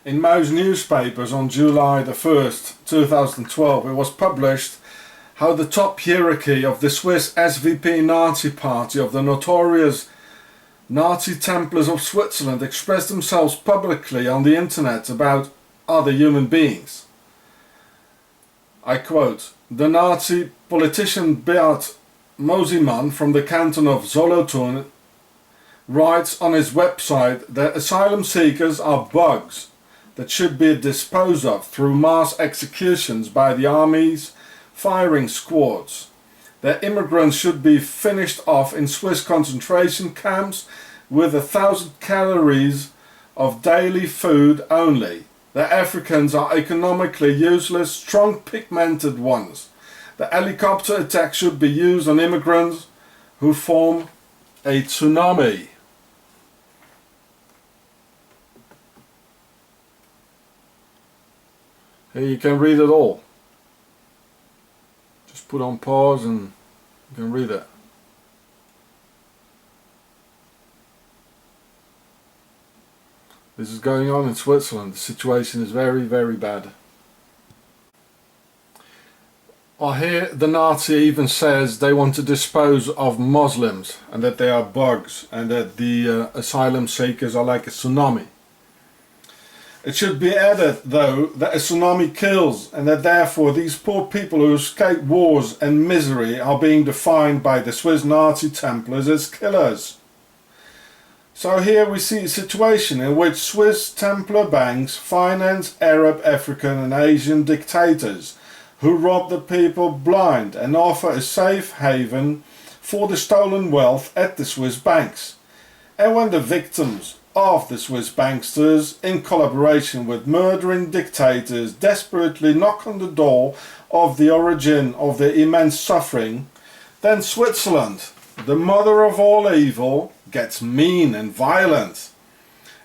In most newspapers on July the 1st, 2012, it was published how the top hierarchy of the Swiss SVP Nazi party of the notorious Nazi Templars of Switzerland expressed themselves publicly on the internet about other human beings. I quote, "The Nazi politician Beat Mosimann from the canton of Solothurn writes on his website that asylum seekers are bugs that should be disposed of through mass executions by the army's firing squads. That immigrants should be finished off in Swiss concentration camps with 1,000 calories of daily food only. That Africans are economically useless, strong pigmented ones. The helicopter attack should be used on immigrants who form a tsunami." Here you can read it all. Just put on pause and you can read it. This is going on in Switzerland. The situation is very, very bad. Well, here the Nazi even says they want to dispose of Muslims and that they are bugs and that the asylum seekers are like a tsunami. It should be added, though, that a tsunami kills and that therefore these poor people who escape wars and misery are being defined by the Swiss Nazi Templars as killers. So here we see a situation in which Swiss Templar banks finance Arab, African and Asian dictators who rob the people blind and offer a safe haven for the stolen wealth at the Swiss banks. And when the victims of the Swiss banksters, in collaboration with murdering dictators, desperately knock on the door of the origin of their immense suffering, then Switzerland, the mother of all evil, gets mean and violent,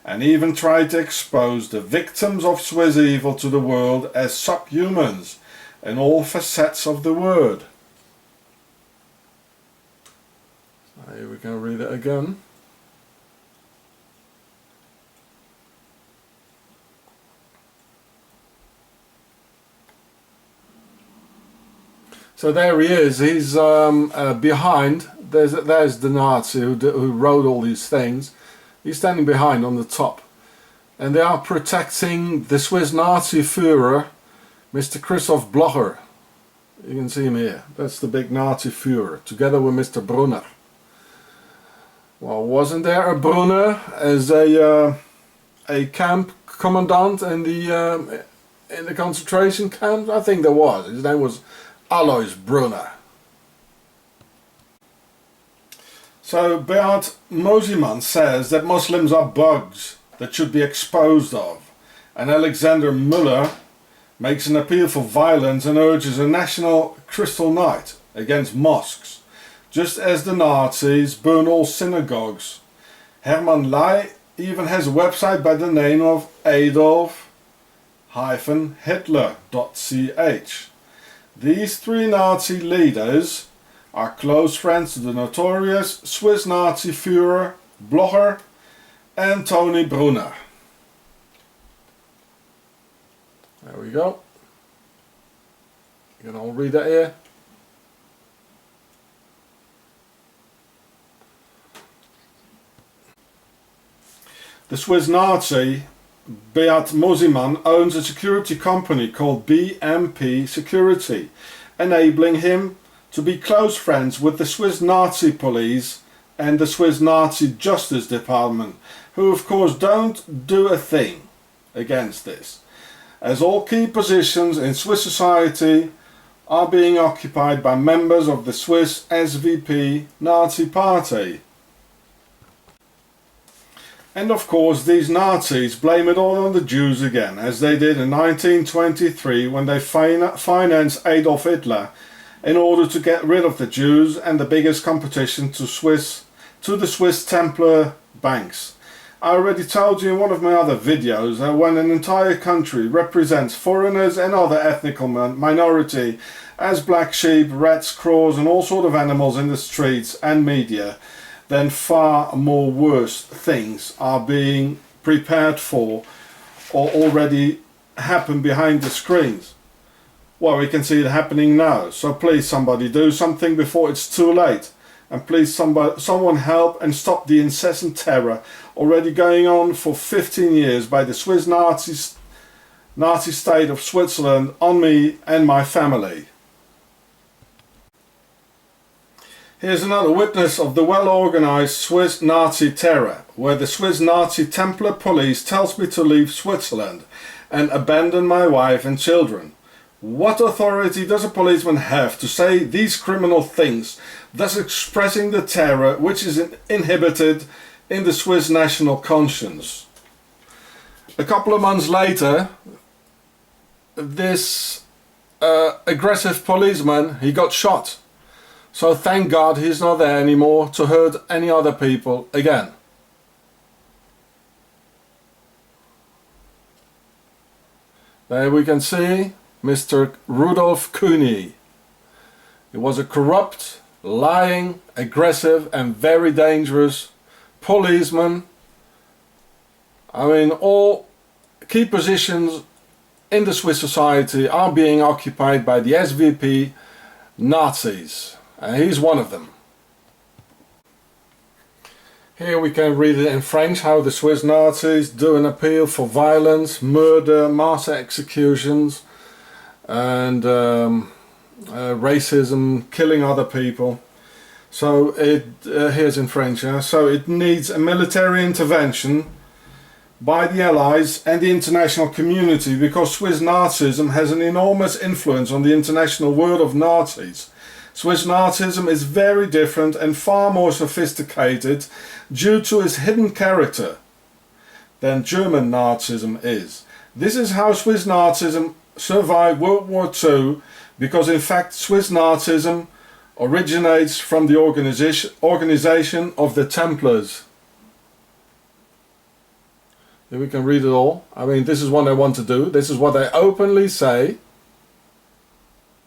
and even try to expose the victims of Swiss evil to the world as subhumans in all facets of the word. So here we can read it again. So there he is. He's behind. There's the Nazi who wrote all these things. He's standing behind on the top. And they are protecting the Swiss Nazi Führer, Mr. Christoph Blocher. You can see him here. That's the big Nazi Führer, together with Mr. Brunner. Well, wasn't there a Brunner as a camp commandant in the concentration camps? I think there was. His name was Alois Brunner. So Beat Mosimann says that Muslims are bugs that should be exposed of, and Alexander Müller makes an appeal for violence and urges a national crystal night against mosques, just as the Nazis burn all synagogues. Hermann Ley even has a website by the name of Adolf-Hitler.ch. These three Nazi leaders are close friends to the notorious Swiss Nazi Führer Blocher and Tony Brunner. There we go. You can all read that here. The Swiss Nazi Beat Mosimann owns a security company called BMP Security, enabling him to be close friends with the Swiss Nazi police and the Swiss Nazi Justice Department, who of course don't do a thing against this, as all key positions in Swiss society are being occupied by members of the Swiss SVP Nazi Party. And of course these Nazis blame it all on the Jews again, as they did in 1923 when they financed Adolf Hitler in order to get rid of the Jews and the biggest competition to the Swiss Templar banks. I already told you in one of my other videos that when an entire country represents foreigners and other ethnic minority as black sheep, rats, crows and all sort of animals in the streets and media, then far more worse things are being prepared for or already happened behind the screens. Well, we can see it happening now. So please somebody do something before it's too late. And please someone help and stop the incessant terror already going on for 15 years by the Swiss Nazi state of Switzerland on me and my family. Here's another witness of the well-organized Swiss Nazi terror, where the Swiss Nazi Templar police tells me to leave Switzerland and abandon my wife and children. What authority does a policeman have to say these criminal things, thus expressing the terror which is inhibited in the Swiss national conscience? A couple of months later, this aggressive policeman, he got shot. So thank God he's not there anymore to hurt any other people again. There we can see Mr. Rudolf Kühne. He was a corrupt, lying, aggressive and very dangerous policeman. I mean, all key positions in the Swiss society are being occupied by the SVP Nazis. And he's one of them. Here we can read it in French how the Swiss Nazis do an appeal for violence, murder, mass executions and racism, killing other people. So here's in French. So it needs a military intervention by the Allies and the international community, because Swiss Nazism has an enormous influence on the international world of Nazis. Swiss Nazism is very different and far more sophisticated due to its hidden character than German Nazism is. This is how Swiss Nazism survived World War II, because in fact Swiss Nazism originates from the organization of the Templars. Here we can read it all. I mean, this is what they want to do. This is what they openly say.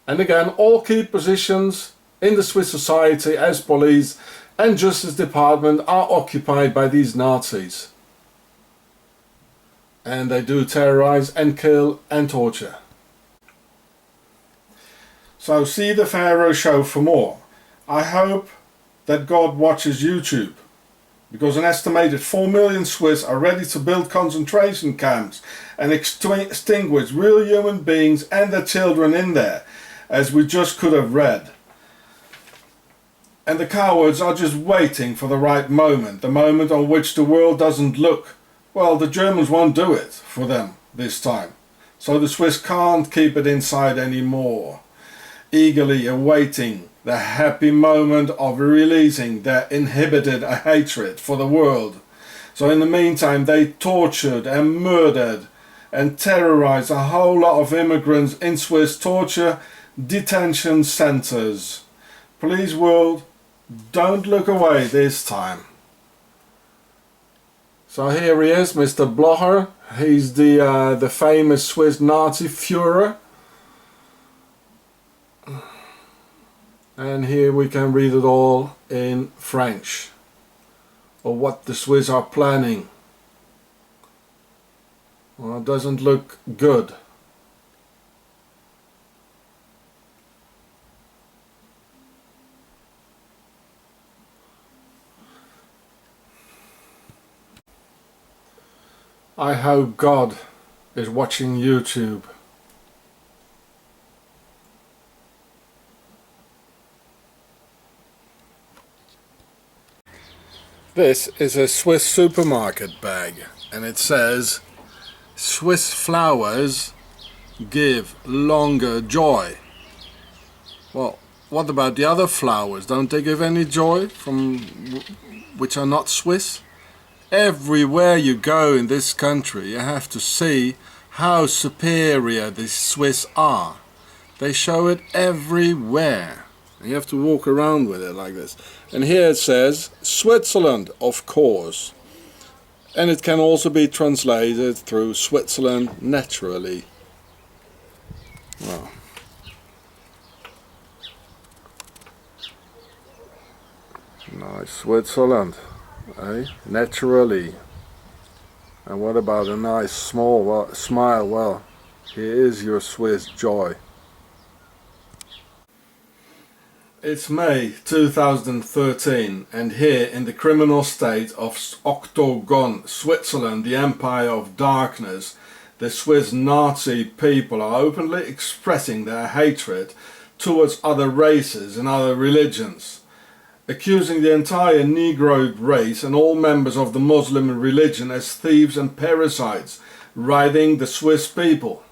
And again, all key positions in the Swiss society as police and justice department are occupied by these Nazis. And they do terrorize and kill and torture. So see the Pharaoh show for more. I hope that God watches YouTube, because an estimated 4 million Swiss are ready to build concentration camps and extinguish real human beings and their children in there, as we just could have read. And the cowards are just waiting for the right moment, the moment on which the world doesn't look. Well, the Germans won't do it for them this time. So the Swiss can't keep it inside anymore, eagerly awaiting the happy moment of releasing their inhibited hatred for the world. So in the meantime, they tortured and murdered and terrorized a whole lot of immigrants in Swiss torture detention centers. Please world, don't look away this time. So here he is, Mr. Blocher. He's the famous Swiss Nazi Führer. And here we can read it all in French, or what the Swiss are planning. Well, it doesn't look good. I hope God is watching YouTube. This is a Swiss supermarket bag, and it says Swiss flowers give longer joy. Well, what about the other flowers? Don't they give any joy from which are not Swiss? Everywhere you go in this country, you have to see how superior the Swiss are. They show it everywhere. You have to walk around with it like this. And here it says Switzerland, of course. And it can also be translated through Switzerland naturally. Wow. Nice, Switzerland, eh? Naturally. And what about a nice small smile? Well, here is your Swiss joy. It's May 2013, and here in the criminal state of Octagon, Switzerland, the Empire of Darkness, the Swiss Nazi people are openly expressing their hatred towards other races and other religions, accusing the entire Negroid race and all members of the Muslim religion as thieves and parasites, riding the Swiss people,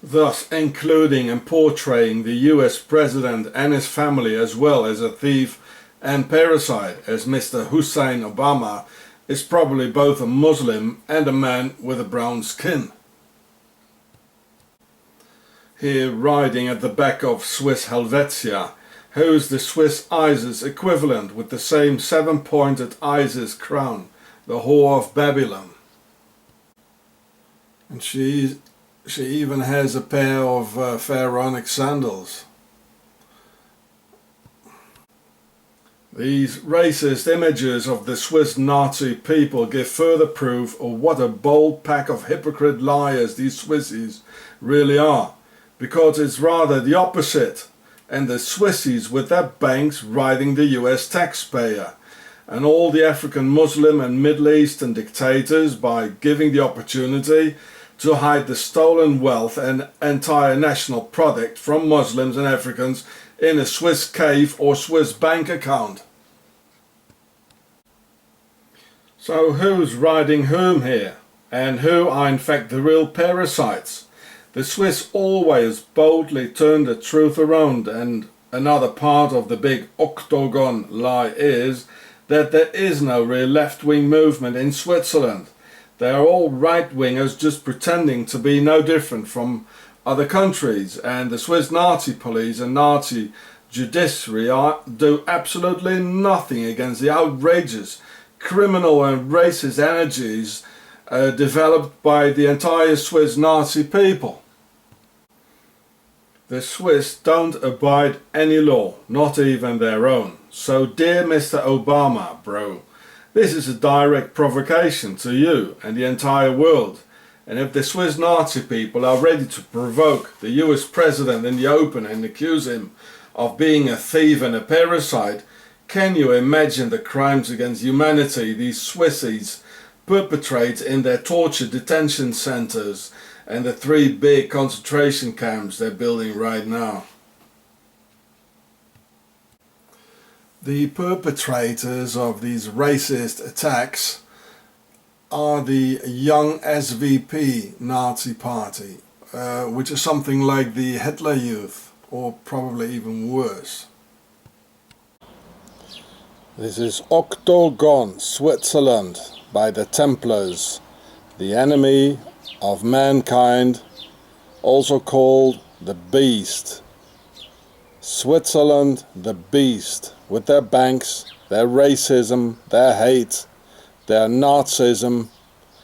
thus including and portraying the US president and his family as well as a thief and parasite, as Mr. Hussein Obama is probably both a Muslim and a man with a brown skin. Here riding at the back of Swiss Helvetia, who's the Swiss Isis equivalent with the same seven-pointed Isis crown, the whore of Babylon. And she even has a pair of pharaonic sandals. These racist images of the Swiss Nazi people give further proof of what a bold pack of hypocrite liars these Swissies really are, because it's rather the opposite, and the Swissies with their banks riding the US taxpayer, and all the African Muslim and Middle Eastern dictators by giving the opportunity to hide the stolen wealth and entire national product from Muslims and Africans in a Swiss cave or Swiss bank account. So who's riding whom here, and who are in fact the real parasites? The Swiss always boldly turn the truth around, and another part of the big octagon lie is that there is no real left-wing movement in Switzerland. They are all right-wingers just pretending to be no different from other countries, and the Swiss Nazi police and Nazi judiciary do absolutely nothing against the outrageous criminal and racist energies developed by the entire Swiss Nazi people. The Swiss don't abide any law, not even their own. So dear Mr. Obama, bro, this is a direct provocation to you and the entire world. And if the Swiss Nazi people are ready to provoke the US president in the open and accuse him of being a thief and a parasite, can you imagine the crimes against humanity these Swissies perpetrate in their torture detention centers and the 3 big concentration camps they're building right now? The perpetrators of these racist attacks are the young SVP Nazi party, which is something like the Hitler Youth, or probably even worse. This is Octagon, Switzerland, by the Templars, the enemy of mankind, also called the Beast. Switzerland, the Beast, with their banks, their racism, their hate, their Nazism.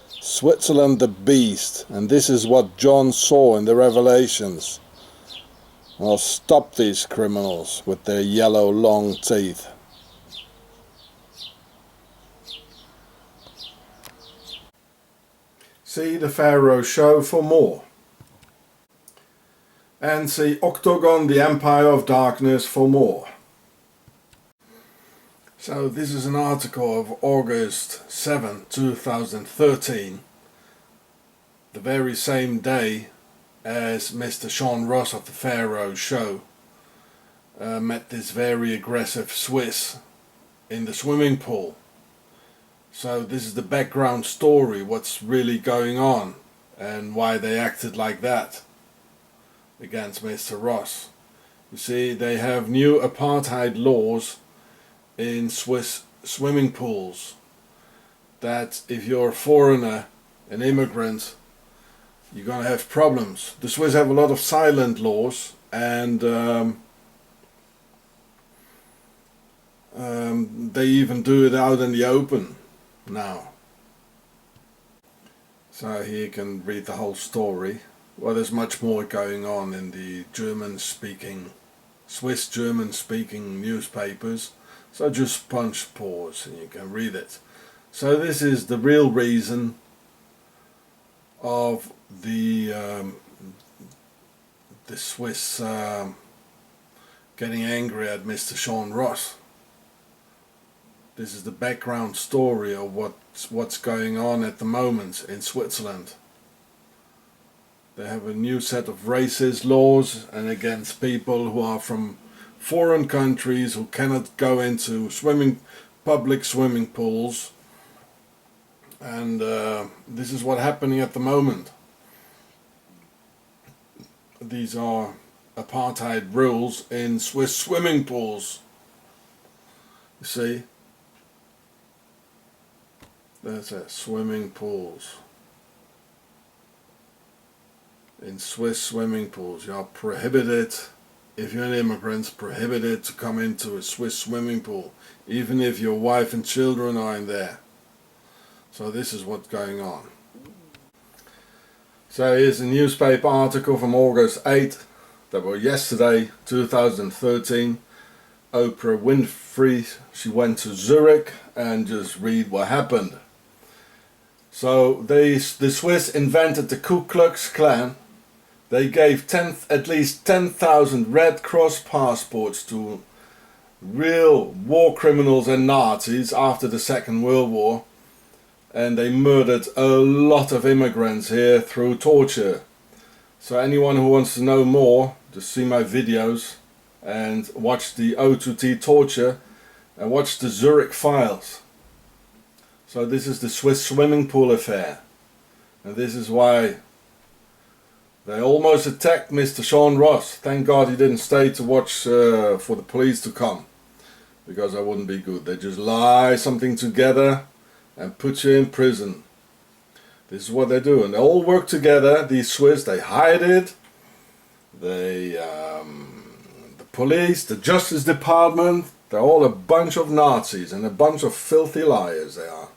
Switzerland, the Beast, and this is what John saw in the Revelations. Well, stop these criminals with their yellow long teeth. See the Pharaoh show for more. And see Octagon, the Empire of Darkness for more. So this is an article of August 7, 2013, the very same day as Mr. Sean Hross of the Pharaoh show met this very aggressive Swiss in the swimming pool. So this is the background story, what's really going on and why they acted like that against Mr. Hross. You see, they have new apartheid laws in Swiss swimming pools that if you're a foreigner, an immigrant, you're gonna have problems. The Swiss have a lot of silent laws, and they even do it out in the open now. So here you can read the whole story. Well, there's much more going on in the Swiss German speaking newspapers. So just punch pause and you can read it. So this is the real reason of the Swiss getting angry at Mr. Sean Hross. This is the background story of what's going on at the moment in Switzerland. They have a new set of racist laws and against people who are from foreign countries who cannot go into public swimming pools. And this is what's happening at the moment. These are apartheid rules in Swiss swimming pools. You see? That's it, swimming pools. In Swiss swimming pools, you are prohibited, if you're an immigrant, prohibited to come into a Swiss swimming pool, even if your wife and children are in there. So this is what's going on. So here's a newspaper article from August 8th, that was yesterday, 2013. Oprah Winfrey, she went to Zurich, and just read what happened. So the Swiss invented the Ku Klux Klan. They gave at least 10,000 Red Cross passports to real war criminals and Nazis after the Second World War. And they murdered a lot of immigrants here through torture. So anyone who wants to know more, just see my videos and watch the O2T torture and watch the Zurich files. So this is the Swiss swimming pool affair. And this is why they almost attacked Mr. Sean Hross. Thank God he didn't stay to watch for the police to come, because that wouldn't be good. They just lie something together and put you in prison. This is what they do, and they all work together. These Swiss, they hide it. The police, the Justice Department, they're all a bunch of Nazis and a bunch of filthy liars. They are.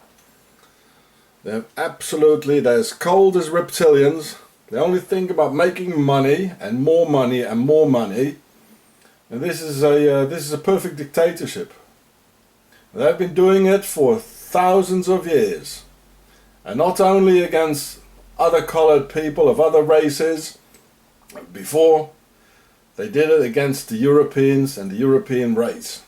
They're as cold as reptilians. They only think about making money and more money and more money. And this is a perfect dictatorship. They've been doing it for thousands of years. And not only against other colored people of other races. Before, they did it against the Europeans and the European race.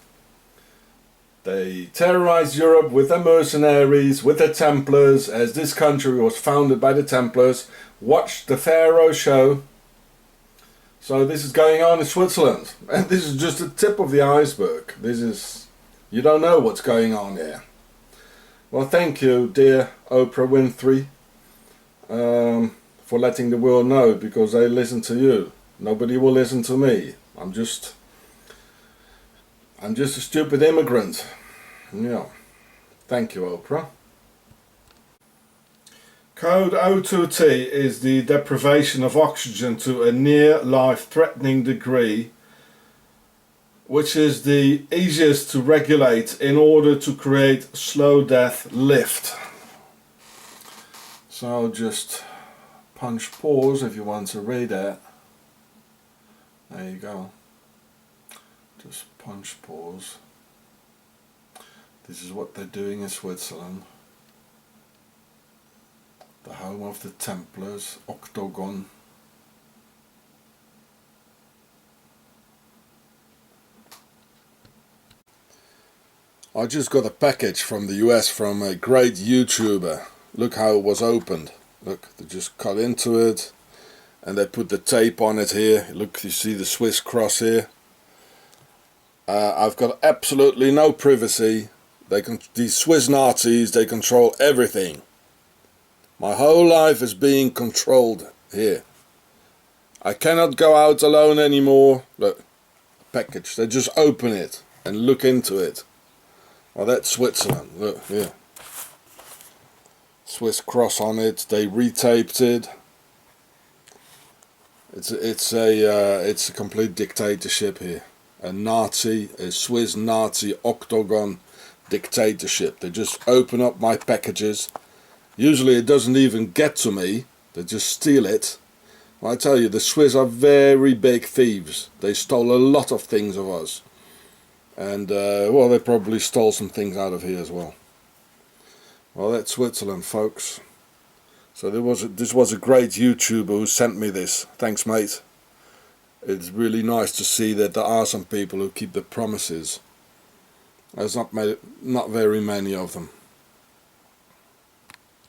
They terrorized Europe with their mercenaries, with the Templars, as this country was founded by the Templars. Watch the Pharaoh show. So this is going on in Switzerland. And this is just the tip of the iceberg. You don't know what's going on here. Well, thank you, dear Oprah Winfrey, for letting the world know, because they listen to you. Nobody will listen to me. I'm just a stupid immigrant. Yeah. Thank you, Oprah. Code O2T is the deprivation of oxygen to a near life-threatening degree, which is the easiest to regulate in order to create slow death lift. So just punch pause if you want to read it. There you go. Just punch pause. This is what they're doing in Switzerland. The home of the Templars, Octagon. I just got a package from the US from a great YouTuber. Look how it was opened. Look, they just cut into it and they put the tape on it here. Look, you see the Swiss cross here. I've got absolutely no privacy. These Swiss Nazis, they control everything. My whole life is being controlled here. I cannot go out alone anymore. Look, package. They just open it and look into it. Well, that's Switzerland. Look, here. Swiss cross on it. They retaped it. It's a complete dictatorship here. A Swiss Nazi Octagon dictatorship. They just open up my packages. Usually it doesn't even get to me. They just steal it. Well, I tell you, the Swiss are very big thieves. They stole a lot of things of us. And, well, they probably stole some things out of here as well. Well, that's Switzerland, folks. So this was a great YouTuber who sent me this. Thanks, mate. It's really nice to see that there are some people who keep their promises. There's not very many of them.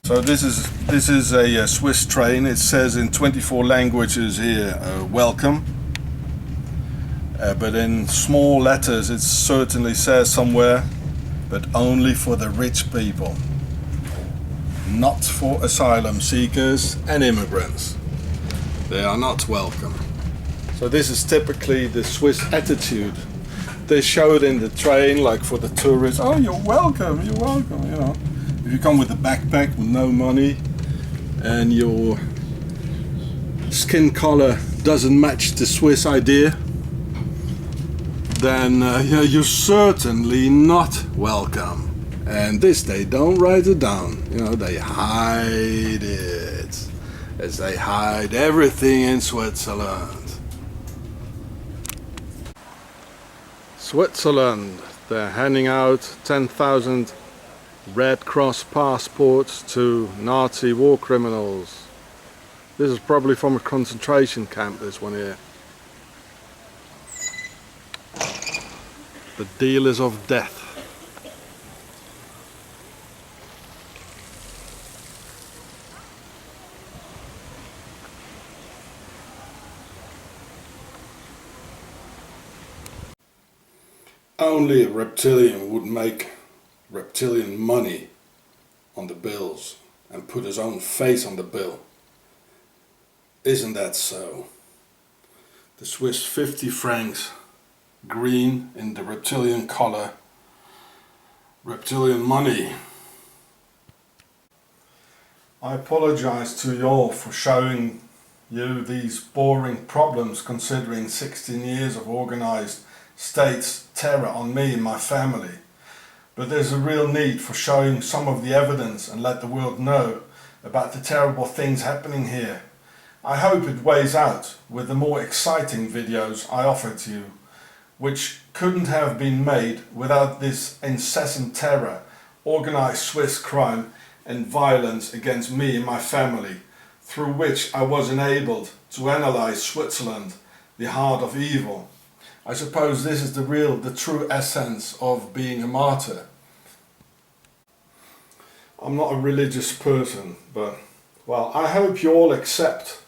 So this is a Swiss train. It says in 24 languages here, welcome. But in small letters it certainly says somewhere, but only for the rich people. Not for asylum seekers and immigrants. They are not welcome. So this is typically the Swiss attitude. They show it in the train, like for the tourists. Oh, you're welcome, you know. If you come with a backpack with no money and your skin color doesn't match the Swiss idea, then you're certainly not welcome. And this, they don't write it down, they hide it, as they hide everything in Switzerland. Switzerland, they're handing out 10,000 Red Cross passports to Nazi war criminals. This is probably from a concentration camp, this one here. The dealers of death. Only a reptilian would make reptilian money on the bills and put his own face on the bill. Isn't that so? The Swiss 50 francs, green in the reptilian color, reptilian money. I apologize to you all for showing you these boring problems, considering 16 years of organized state's terror on me and my family. But there's a real need for showing some of the evidence and let the world know about the terrible things happening here. I hope it weighs out with the more exciting videos I offer to you, which couldn't have been made without this incessant terror, organized Swiss crime and violence against me and my family, through which I was enabled to analyze Switzerland, the heart of evil. I suppose this is the true essence of being a martyr. I'm not a religious person, but, well, I hope you all accept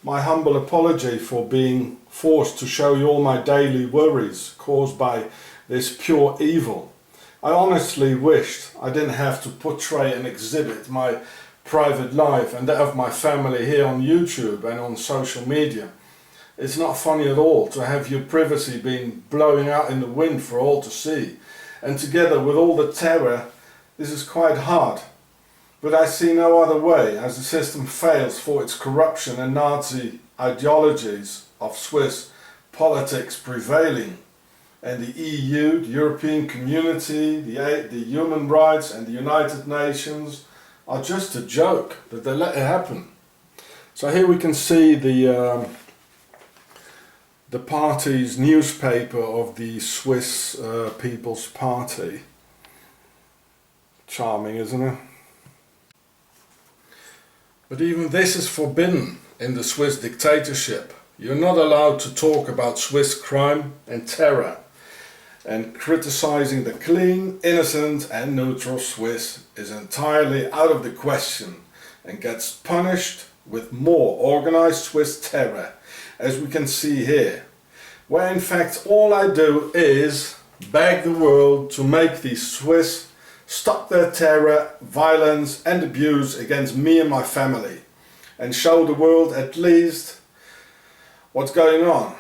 my humble apology for being forced to show you all my daily worries caused by this pure evil. I honestly wished I didn't have to portray and exhibit my private life and that of my family here on YouTube and on social media. It's not funny at all to have your privacy being blowing out in the wind for all to see. And together with all the terror, this is quite hard. But I see no other way, as the system fails for its corruption and Nazi ideologies of Swiss politics prevailing. And the EU, the European Community, the human rights and the United Nations are just a joke, that they let it happen. So here we can see the party's newspaper of the Swiss People's Party. Charming, isn't it? But even this is forbidden in the Swiss dictatorship. You're not allowed to talk about Swiss crime and terror, and criticizing the clean, innocent and neutral Swiss is entirely out of the question and gets punished with more organized Swiss terror, as we can see here, where in fact all I do is beg the world to make these Swiss stop their terror, violence and abuse against me and my family, and show the world at least what's going on.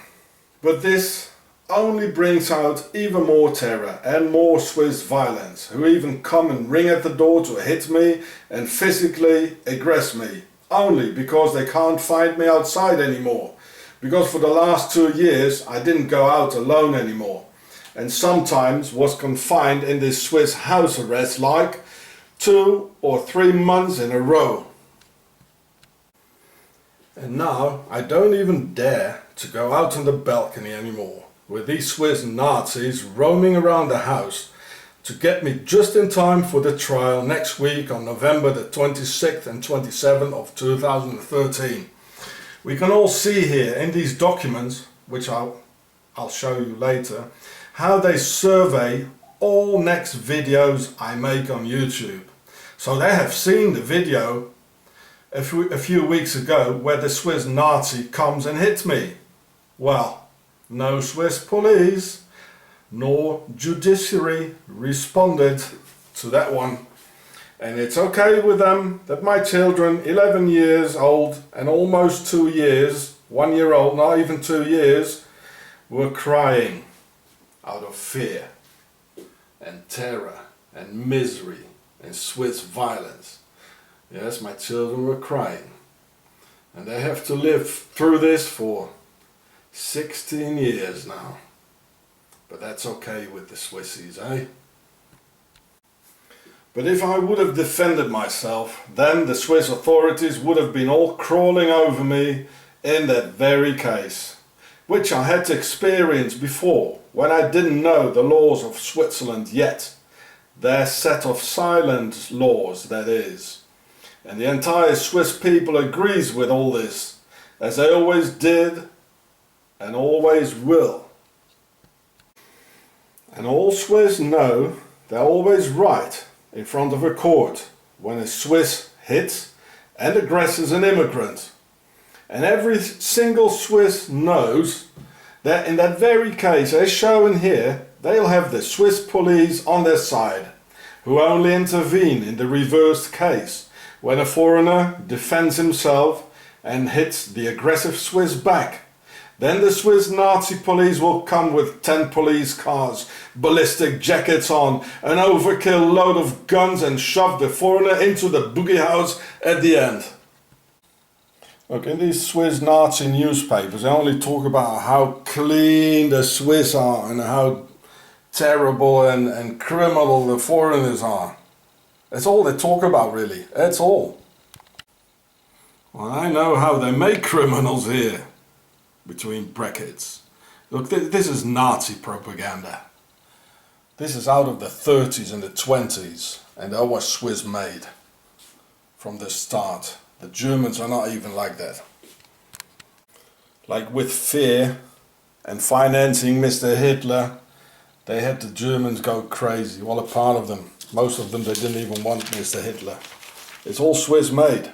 But this only brings out even more terror and more Swiss violence, who even come and ring at the door to hit me and physically aggress me, only because they can't find me outside anymore. Because for the last 2 years I didn't go out alone anymore, and sometimes was confined in this Swiss house arrest like 2 or 3 months in a row. And now I don't even dare to go out on the balcony anymore, with these Swiss Nazis roaming around the house, to get me just in time for the trial next week on November the 26th and 27th of 2013. We can all see here in these documents, which I'll show you later, how they survey all next videos I make on YouTube. So they have seen the video a few weeks ago where the Swiss Nazi comes and hits me. Well, no Swiss police nor judiciary responded to that one. And it's okay with them that my children, 11 years old and almost 2 years, 1 year old, not even 2 years, were crying out of fear and terror and misery and Swiss violence. Yes, my children were crying. And they have to live through this for 16 years now. But that's okay with the Swissies, eh? But if I would have defended myself, then the Swiss authorities would have been all crawling over me in that very case, which I had to experience before, when I didn't know the laws of Switzerland yet. Their set of silent laws, that is. And the entire Swiss people agrees with all this, as they always did and always will. And all Swiss know they're always right in front of a court when a Swiss hits and aggresses an immigrant. And every single Swiss knows that in that very case, as shown here, they'll have the Swiss police on their side, who only intervene in the reversed case, when a foreigner defends himself and hits the aggressive Swiss back. Then the Swiss Nazi police will come with 10 police cars, ballistic jackets on, an overkill load of guns and shove the foreigner into the boogie house at the end. Look, in these Swiss Nazi newspapers, they only talk about how clean the Swiss are and how terrible and criminal the foreigners are. That's all they talk about, really. That's all. Well, I know how they make criminals here. Between brackets. Look, this is Nazi propaganda. This is out of the 30s and the 20s, and that was Swiss made from the start. The Germans are not even like that. Like with fear and financing Mr. Hitler, they had the Germans go crazy. Well, a part of them. Most of them, they didn't even want Mr. Hitler. It's all Swiss made.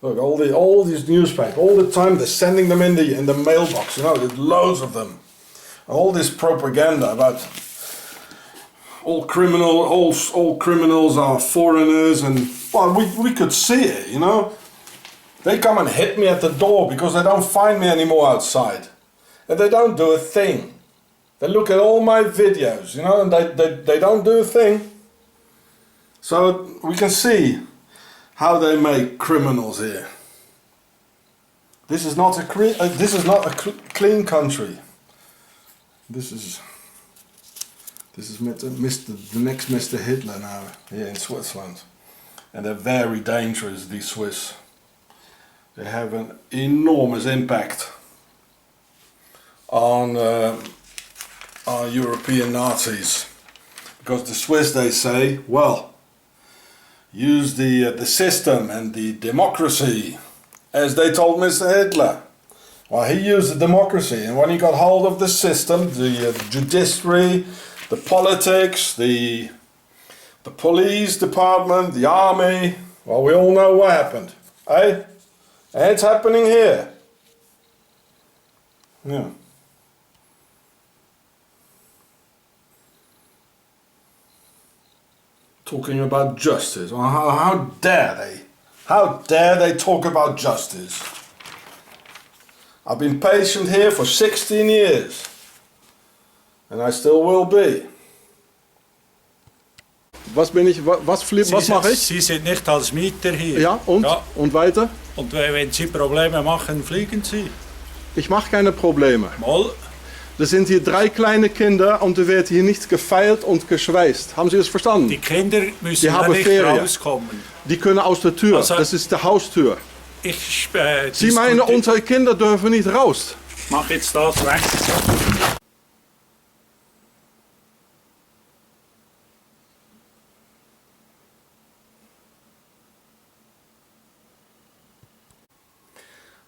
Look, all these newspapers, all the time they're sending them in the mailbox, you know, there's loads of them. All this propaganda about all criminals are foreigners, and well, we could see it, you know. They come and hit me at the door because they don't find me anymore outside. And they don't do a thing. They look at all my videos, you know, and they don't do a thing. So we can see how they make criminals here. This is not a clean country. This is the next Mr. Hitler now here in Switzerland, and they're very dangerous. These Swiss. They have an enormous impact on our European Nazis, because the Swiss, they say, well, use the system and the democracy, as they told Mr. Hitler. Well, he used the democracy, and when he got hold of the system, the judiciary, the politics, the police department, the army, well, we all know what happened, eh? And it's happening here. Yeah. Talking about justice. Well, how dare they? How dare they talk about justice? I've been patient here for 16 years. And I still will be. Was mache ich? Sie sind nicht als Mieter hier. Ja, und? Ja. Und weiter? Und wenn Sie Probleme machen, fliegen Sie. Ich mache keine Probleme. Mal. Es sind hier 3 kleine Kinder und er wird hier nicht gefeilt und geschweißt. Haben Sie das verstanden? Die Kinder müssen ja nicht rauskommen. Die können aus der Tür. Also, das ist die Haustür. Sie meinen, unsere Kinder dürfen nicht raus. Mach jetzt das weg.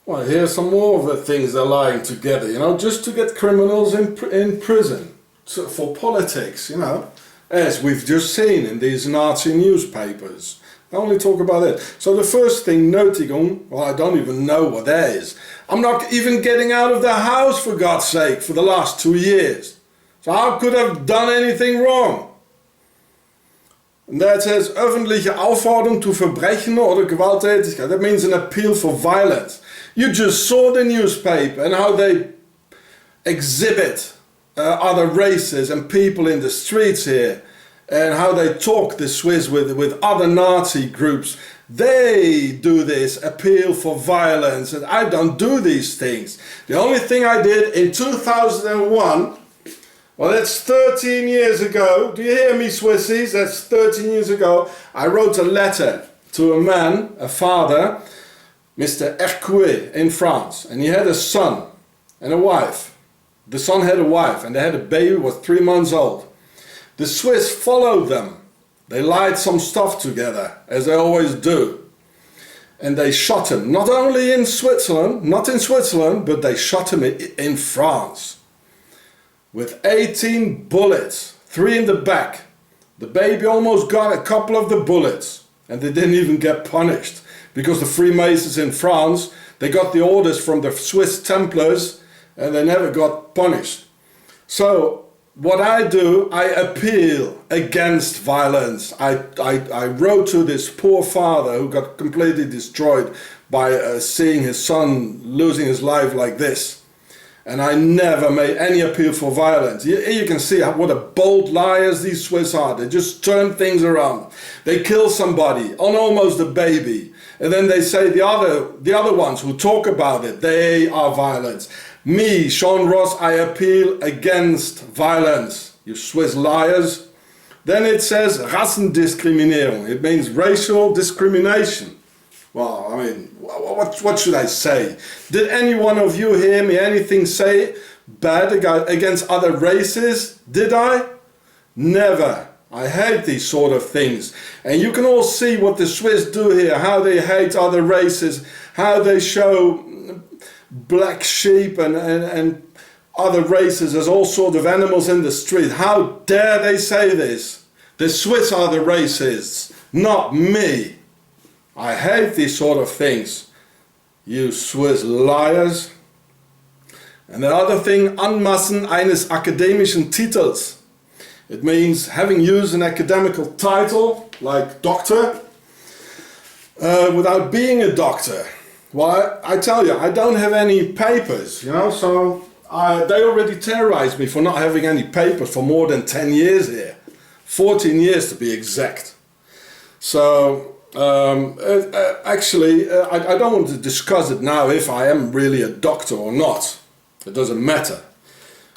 Well, here's some more of the things they're lying together, you know, just to get criminals in prison for politics, you know, as we've just seen in these Nazi newspapers. I only talk about it. So the first thing, Nötigung, well, I don't even know what that is. I'm not even getting out of the house, for God's sake, for the last 2 years. So how could I have done anything wrong? And that says, öffentliche Aufforderung to Verbrechen oder Gewalttätigkeit. That means an appeal for violence. You just saw the newspaper and how they exhibit other races and people in the streets here, and how they talk, the Swiss, with other Nazi groups. They do this appeal for violence, and I don't do these things. The only thing I did in 2001, well, that's 13 years ago. Do you hear me, Swissies? That's 13 years ago. I wrote a letter to a man, a father, Mr. Girueh in France, and he had a son and a wife. The son had a wife, and they had a baby, was 3 months old. The Swiss followed them. They lied some stuff together, as they always do. And they shot him, not only in Switzerland, but they shot him in France. With 18 bullets, 3 in the back. The baby almost got a couple of the bullets, and they didn't even get punished. Because the Freemasons in France, they got the orders from the Swiss Templars, and they never got punished. So, what I do, I appeal against violence. I wrote to this poor father who got completely destroyed by seeing his son losing his life like this. And I never made any appeal for violence. You can see what a bold liars these Swiss are. They just turn things around. They kill somebody on almost a baby. And then they say the other ones who talk about it, they are violent. Me, Sean Hross, I appeal against violence. You Swiss liars. Then it says Rassendiskriminierung. It means racial discrimination. Well, I mean, what should I say? Did any one of you hear me anything say bad against other races? Did I? Never. I hate these sort of things. And you can all see what the Swiss do here, how they hate other races, how they show black sheep and other races as all sorts of animals in the street. How dare they say this? The Swiss are the racists, not me. I hate these sort of things. You Swiss liars. And the other thing, Anmaßen eines akademischen Titels. It means having used an academical title, like doctor, without being a doctor. Well, I tell you, I don't have any papers, you know, so they already terrorized me for not having any papers for more than 10 years here. 14 years to be exact. So, actually, I don't want to discuss it now if I am really a doctor or not. It doesn't matter.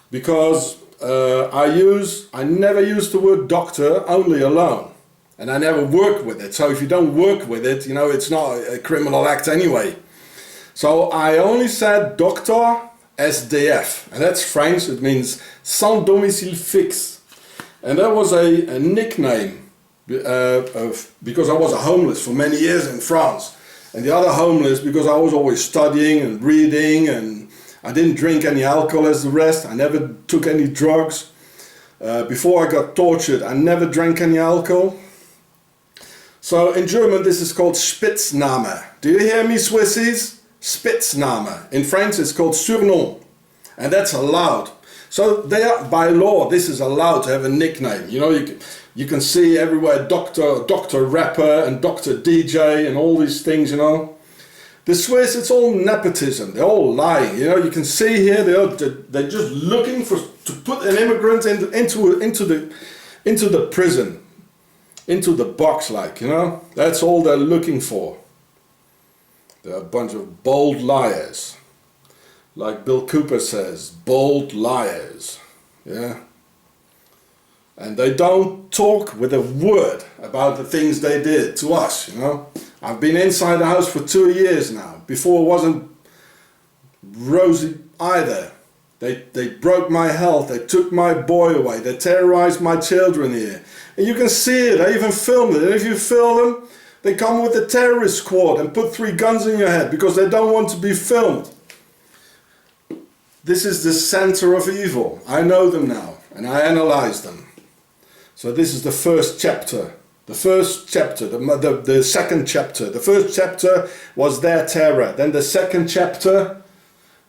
Because I never use the word doctor only alone. And I never work with it. So if you don't work with it, you know, it's not a criminal act anyway. So I only said doctor SDF. And that's French. It means sans domicile fixe. And that was a nickname because I was a homeless for many years in France. And the other homeless because I was always studying and reading, and I didn't drink any alcohol as the rest. I never took any drugs. Before I got tortured, I never drank any alcohol. So in German this is called Spitzname. Do you hear me, Swissies? Spitzname. In French it's called surnom. And that's allowed. So they are, by law, this is allowed to have a nickname. You know, you can see everywhere Dr. Rapper and Dr. DJ and all these things, you know. The Swiss, it's all nepotism. They're all lying. You know, you can see here they're just looking to put an immigrant into the prison, into the box, like, you know. That's all they're looking for. They're a bunch of bold liars. Like Bill Cooper says, bold liars. Yeah. And they don't talk with a word about the things they did to us, you know. I've been inside the house for 2 years now. Before it wasn't rosy either. They broke my health, they took my boy away, they terrorized my children here. And you can see it, I even filmed it. And if you film them, They come with a terrorist squad and put 3 guns in your head because they don't want to be filmed. This is the center of evil. I know them now and I analyze them. So this is the first chapter. The first chapter, the second chapter. The first chapter was their terror. Then the second chapter,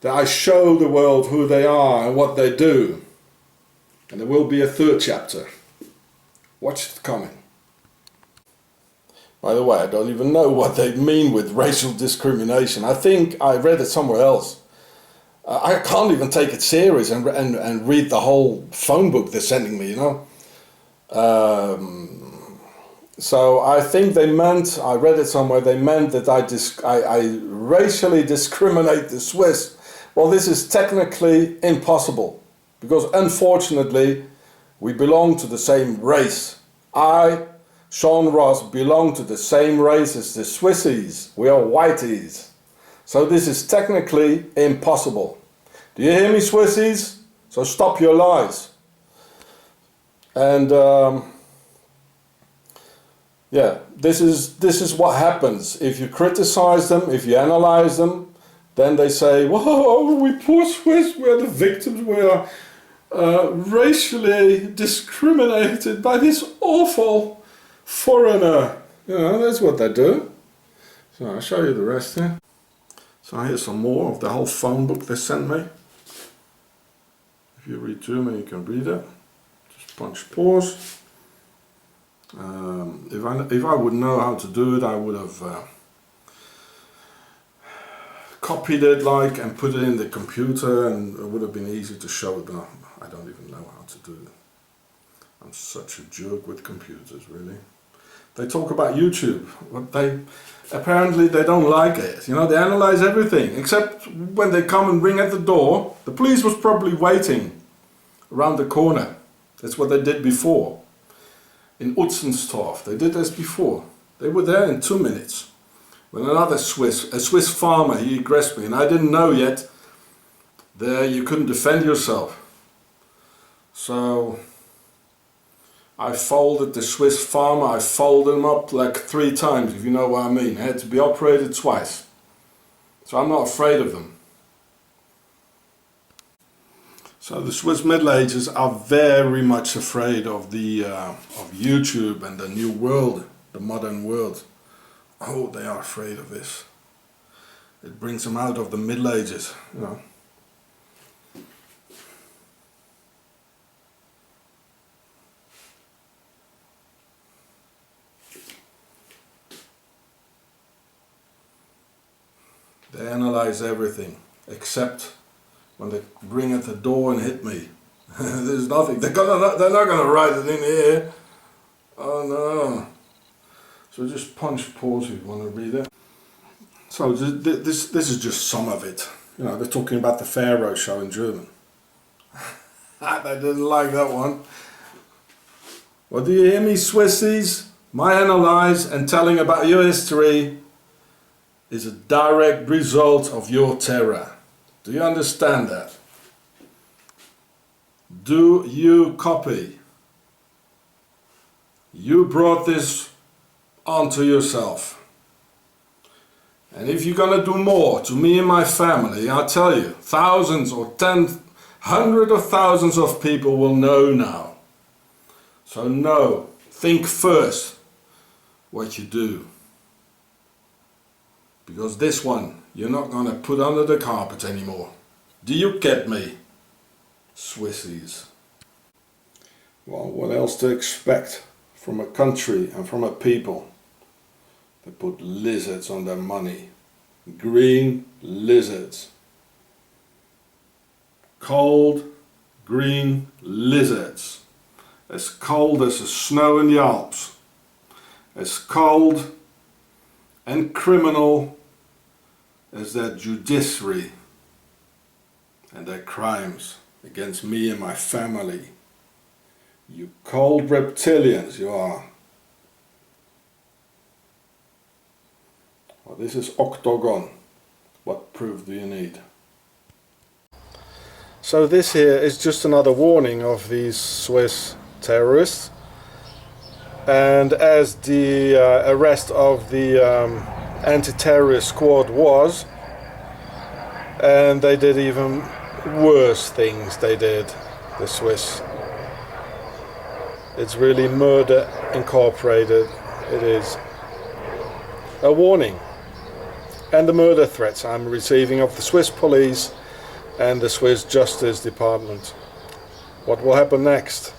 that I show the world who they are and what they do. And there will be a third chapter. Watch it coming. By the way, I don't even know what they mean with racial discrimination. I think I read it somewhere else. I can't even take it serious and read the whole phone book they're sending me, you know. So I think they meant, I read it somewhere, they meant that I racially discriminate the Swiss. Well, this is technically impossible, because unfortunately we belong to the same race. I, Sean Hross, belong to the same race as the Swissies. We are whiteys. So this is technically impossible. Do you hear me, Swissies? So stop your lies. And yeah, this is what happens. If you criticize them, if you analyze them, then they say, whoa, we poor Swiss, we're the victims, we are racially discriminated by this awful foreigner. You know, that's what they do. So I'll show you the rest here. So here's some more of the whole phone book they sent me. If you read German, you can read it. Just punch pause. If I would know how to do it, I would have copied it and put it in the computer, and it would have been easy to show it, but I don't even know how to do it. I'm such a jerk with computers, really. They talk about YouTube, but apparently they don't like it. You know, they analyze everything, except when they come and ring at the door. The police was probably waiting around the corner. That's what they did before. In Utzenstorf, they did this before. They were there in 2 minutes. When a Swiss farmer, he aggressed me, and I didn't know yet, there you couldn't defend yourself. So I folded the Swiss farmer, I folded him up like 3 times, if you know what I mean. I had to be operated twice. So I'm not afraid of them. So the Swiss Middle Ages are very much afraid of the of YouTube and the new world, the modern world. Oh, they are afraid of this. It brings them out of the Middle Ages, you know. They analyze everything, except when they ring at the door and hit me. There's nothing. They're not going to write it in here. Oh no. So just punch pause if you want to read it. So this is just some of it. You know, they're talking about the Pharaoh show in German. They didn't like that one. Well, do you hear me, Swissies? My analyze and telling about your history is a direct result of your terror. Do you understand that? Do you copy? You brought this onto yourself. And if you're gonna do more to me and my family, I tell you, thousands or hundreds of thousands of people will know now. So know, think first what you do. Because this one, you're not going to put under the carpet anymore. Do you get me, Swissies? Well, what else to expect from a country and from a people that put lizards on their money? Green lizards. Cold, green lizards. As cold as the snow in the Alps. As cold and criminal as their judiciary and their crimes against me and my family. You cold reptilians, you are. Well, this is Octagon. What proof do you need? So this here is just another warning of these Swiss terrorists. And as the arrest of the anti-terrorist squad was, and they did even worse things, they did, the Swiss. It's really murder incorporated. It is a warning. And the murder threats I'm receiving of the Swiss police and the Swiss Justice Department. What will happen next?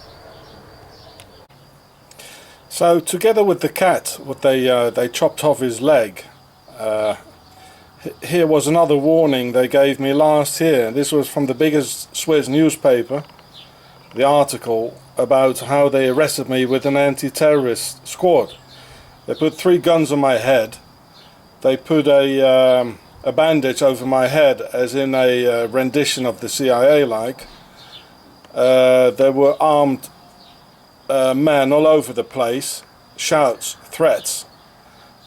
So together with the cat, what they chopped off his leg. Here was another warning they gave me last year. This was from the biggest Swiss newspaper. The article about how they arrested me with an anti-terrorist squad. They put 3 guns on my head. They put a bandage over my head, as in a rendition of the CIA like. There were armed men all over the place, shouts, threats,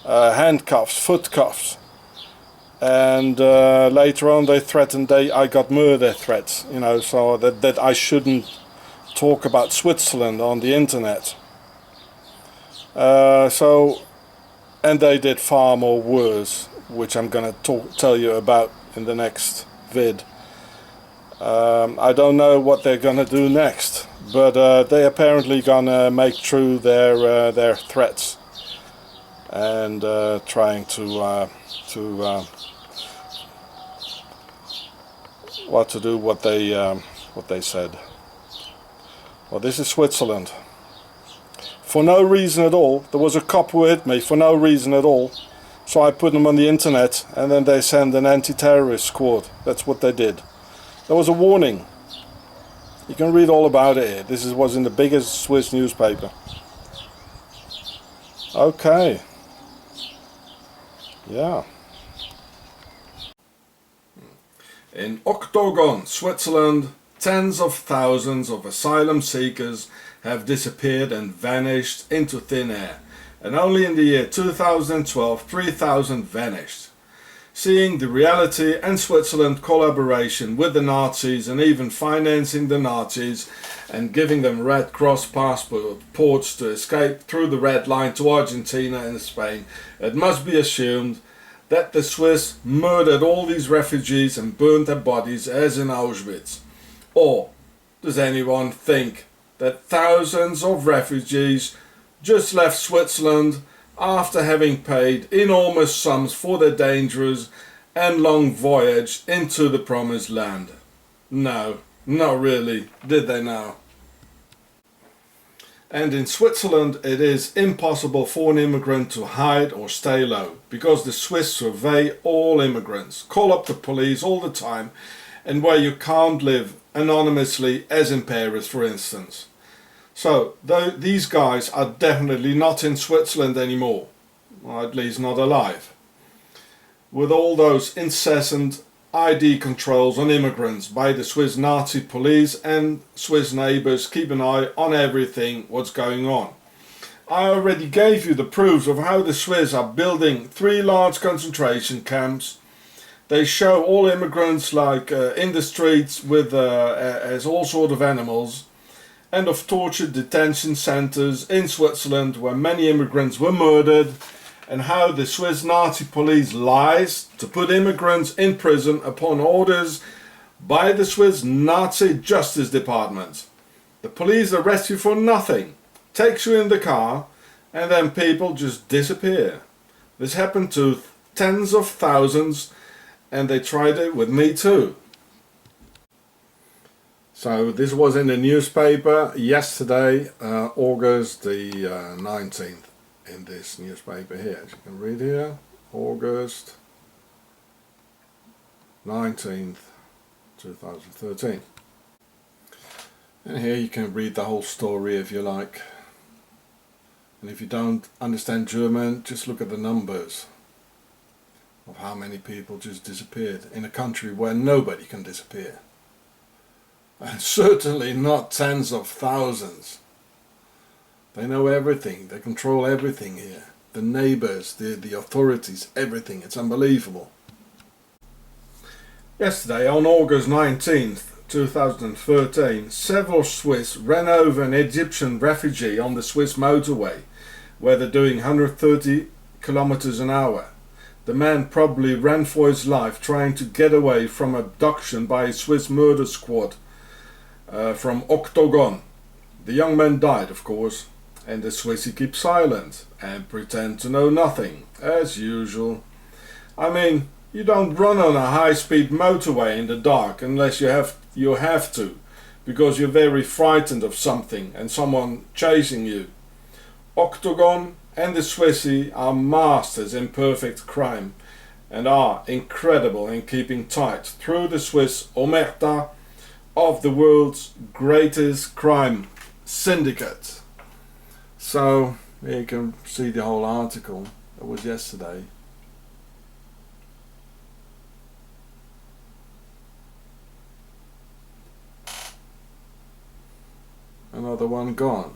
handcuffs, foot cuffs, and later on they threatened I got murder threats, you know, so that I shouldn't talk about Switzerland on the internet. And they did far more worse, which I'm gonna tell you about in the next vid. I don't know what they're gonna do next, but they apparently gonna make true their threats and trying to do what they said. Well, this is Switzerland. For no reason at all. There was a cop who hit me for no reason at all. So I put them on the internet, and then they sent an anti-terrorist squad. That's what they did. There was a warning. You can read all about it here. This was in the biggest Swiss newspaper. Okay. Yeah. In Octagon, Switzerland, tens of thousands of asylum seekers have disappeared and vanished into thin air, and only in the year 2012 3,000 vanished. Seeing the reality and Switzerland's collaboration with the Nazis and even financing the Nazis and giving them Red Cross passports to escape through the Red Line to Argentina and Spain, it must be assumed that the Swiss murdered all these refugees and burned their bodies as in Auschwitz. Or does anyone think that thousands of refugees just left Switzerland after having paid enormous sums for their dangerous and long voyage into the promised land? No, not really, did they now? And in Switzerland it is impossible for an immigrant to hide or stay low, because the Swiss survey all immigrants, call up the police all the time, and where you can't live anonymously, as in Paris for instance. So these guys are definitely not in Switzerland anymore, or at least not alive. With all those incessant ID controls on immigrants by the Swiss Nazi police, and Swiss neighbours keep an eye on everything what's going on. I already gave you the proofs of how the Swiss are building 3 large concentration camps. They show all immigrants like in the streets with as all sort of animals, and of tortured detention centres in Switzerland where many immigrants were murdered, and how the Swiss Nazi police lies to put immigrants in prison upon orders by the Swiss Nazi Justice Department. The police arrest you for nothing, takes you in the car, and then people just disappear. This happened to tens of thousands, and they tried it with me too. So this was in the newspaper yesterday, August the 19th, in this newspaper here. As you can read here, August 19th, 2013. And here you can read the whole story if you like. And if you don't understand German, just look at the numbers of how many people just disappeared in a country where nobody can disappear. And certainly not tens of thousands. They know everything, they control everything here. The neighbours, the authorities, everything. It's unbelievable. Yesterday, on August 19th, 2013, several Swiss ran over an Egyptian refugee on the Swiss motorway where they're doing 130 kilometers an hour. The man probably ran for his life trying to get away from abduction by a Swiss murder squad from Octagon. The young man died, of course, and the Swissy keep silent and pretend to know nothing, as usual. I mean, you don't run on a high-speed motorway in the dark unless you have to, because you're very frightened of something and someone chasing you. Octagon and the Swissy are masters in perfect crime and are incredible in keeping tight through the Swiss omerta of the world's greatest crime syndicate. So here you can see the whole article. That was yesterday. Another one gone.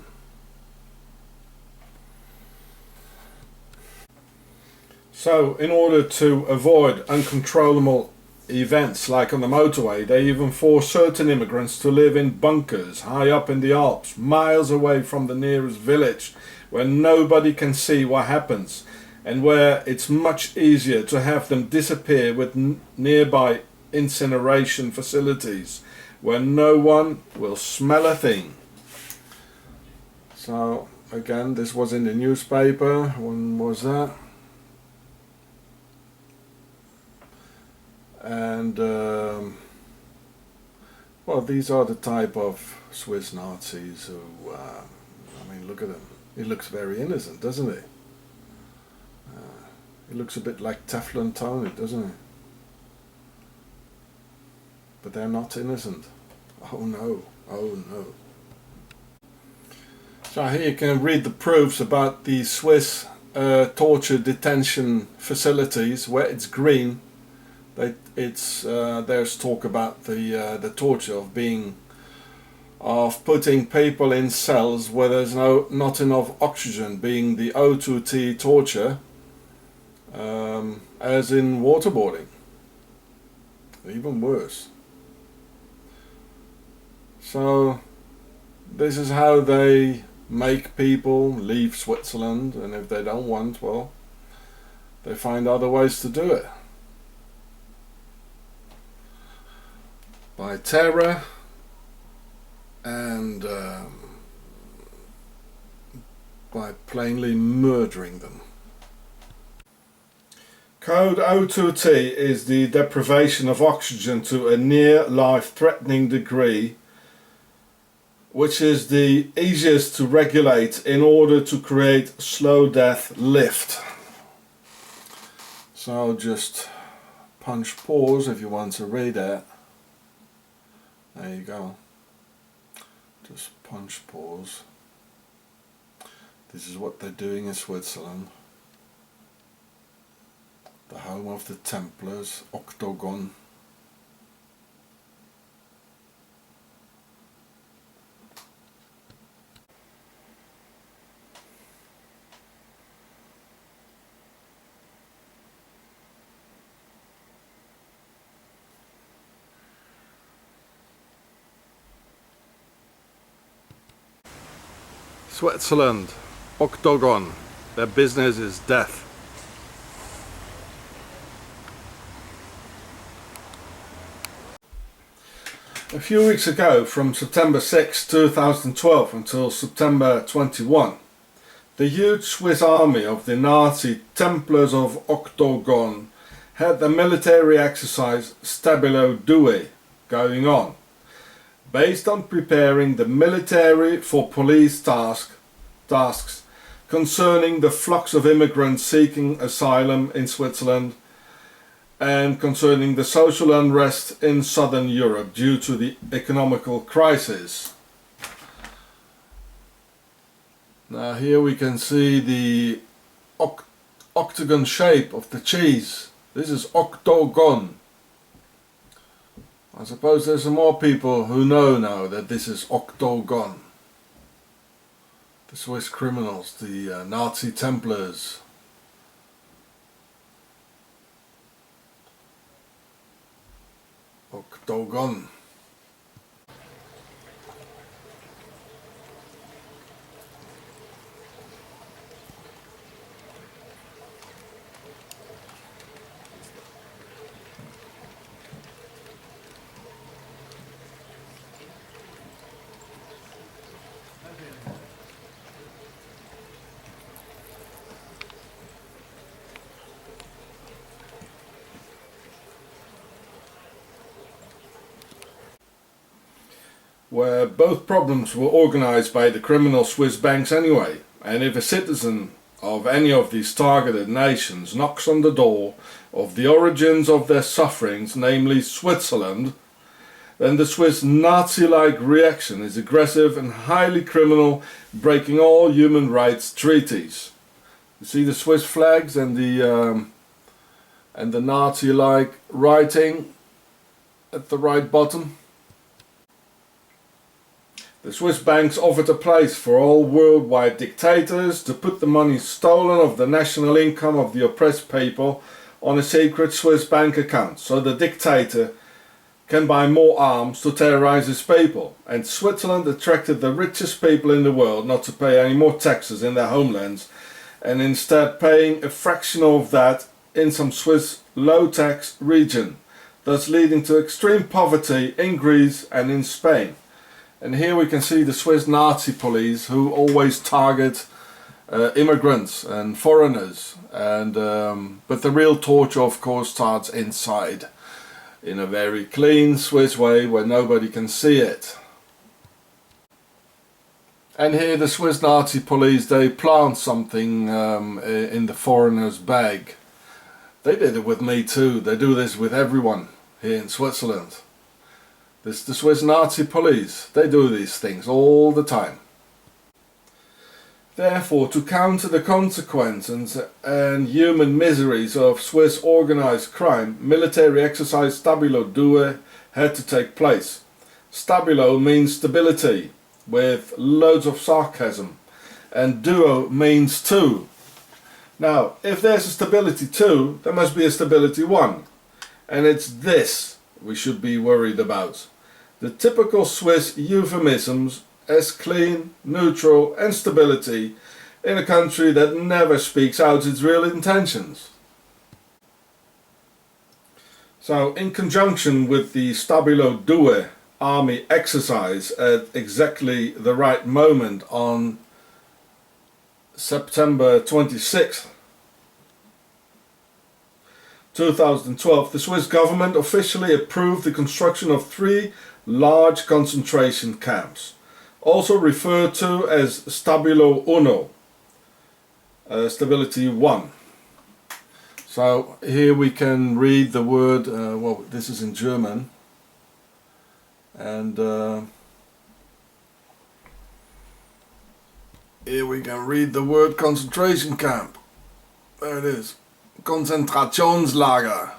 So in order to avoid uncontrollable events like on the motorway, they even force certain immigrants to live in bunkers high up in the Alps, miles away from the nearest village, where nobody can see what happens, and where it's much easier to have them disappear with nearby incineration facilities, where no one will smell a thing. So again, this was in the newspaper. When was that? And well, these are the type of Swiss Nazis who, I mean, look at him. He looks very innocent, doesn't he? He looks a bit like Teflon Tony, doesn't he? But they're not innocent. Oh no, oh no. So here you can read the proofs about the Swiss torture detention facilities where it's green. There's talk about the torture of putting people in cells where there's not enough oxygen, being the O2T torture, as in waterboarding. Even worse. So this is how they make people leave Switzerland, and if they don't want, well, they find other ways to do it. By terror and by plainly murdering them. Code O2T is the deprivation of oxygen to a near life-threatening degree, which is the easiest to regulate in order to create slow death lift. So just punch pause if you want to read it. There you go. Just punch pause. This is what they're doing in Switzerland. The home of the Templars, Octagon. Switzerland, Octagon, their business is death. A few weeks ago, from September 6, 2012 until September 21, the huge Swiss army of the Nazi Templars of Octagon had the military exercise Stabilo Due going on, based on preparing the military for police tasks concerning the flux of immigrants seeking asylum in Switzerland and concerning the social unrest in southern Europe due to the economical crisis. Now here we can see the octagon shape of the cheese. This is Octagon. I suppose there's some more people who know now that this is Octagon. The Swiss criminals, the Nazi Templars. Octagon. where both problems were organized by the criminal Swiss banks anyway. And if a citizen of any of these targeted nations knocks on the door of the origins of their sufferings, namely Switzerland, then the Swiss Nazi-like reaction is aggressive and highly criminal, breaking all human rights treaties. You see the Swiss flags and the Nazi-like writing at the right bottom? The Swiss banks offered a place for all worldwide dictators to put the money stolen of the national income of the oppressed people on a secret Swiss bank account, so the dictator can buy more arms to terrorize his people. And Switzerland attracted the richest people in the world not to pay any more taxes in their homelands, and instead paying a fraction of that in some Swiss low-tax region, thus leading to extreme poverty in Greece and in Spain. And here we can see the Swiss Nazi police, who always target immigrants and foreigners, and but the real torture of course starts inside, in a very clean Swiss way where nobody can see it. And here the Swiss Nazi police, they plant something in the foreigner's bag. They did it with me too. They do this with everyone here in Switzerland. This is the Swiss Nazi police. They do these things all the time. Therefore, to counter the consequences and human miseries of Swiss organized crime, military exercise Stabilo Due had to take place. Stabilo means stability, with loads of sarcasm, and Duo means two. Now, if there's a stability 2, there must be a stability 1, and it's this we should be worried about. The typical Swiss euphemisms as clean, neutral and stability in a country that never speaks out its real intentions. So, in conjunction with the Stabilo Due army exercise at exactly the right moment on September 26th, 2012, the Swiss government officially approved the construction of 3 large concentration camps, also referred to as Stabilo Uno, Stability 1. So here we can read the word, well, this is in German, and here we can read the word concentration camp. There it is. Konzentrationslager.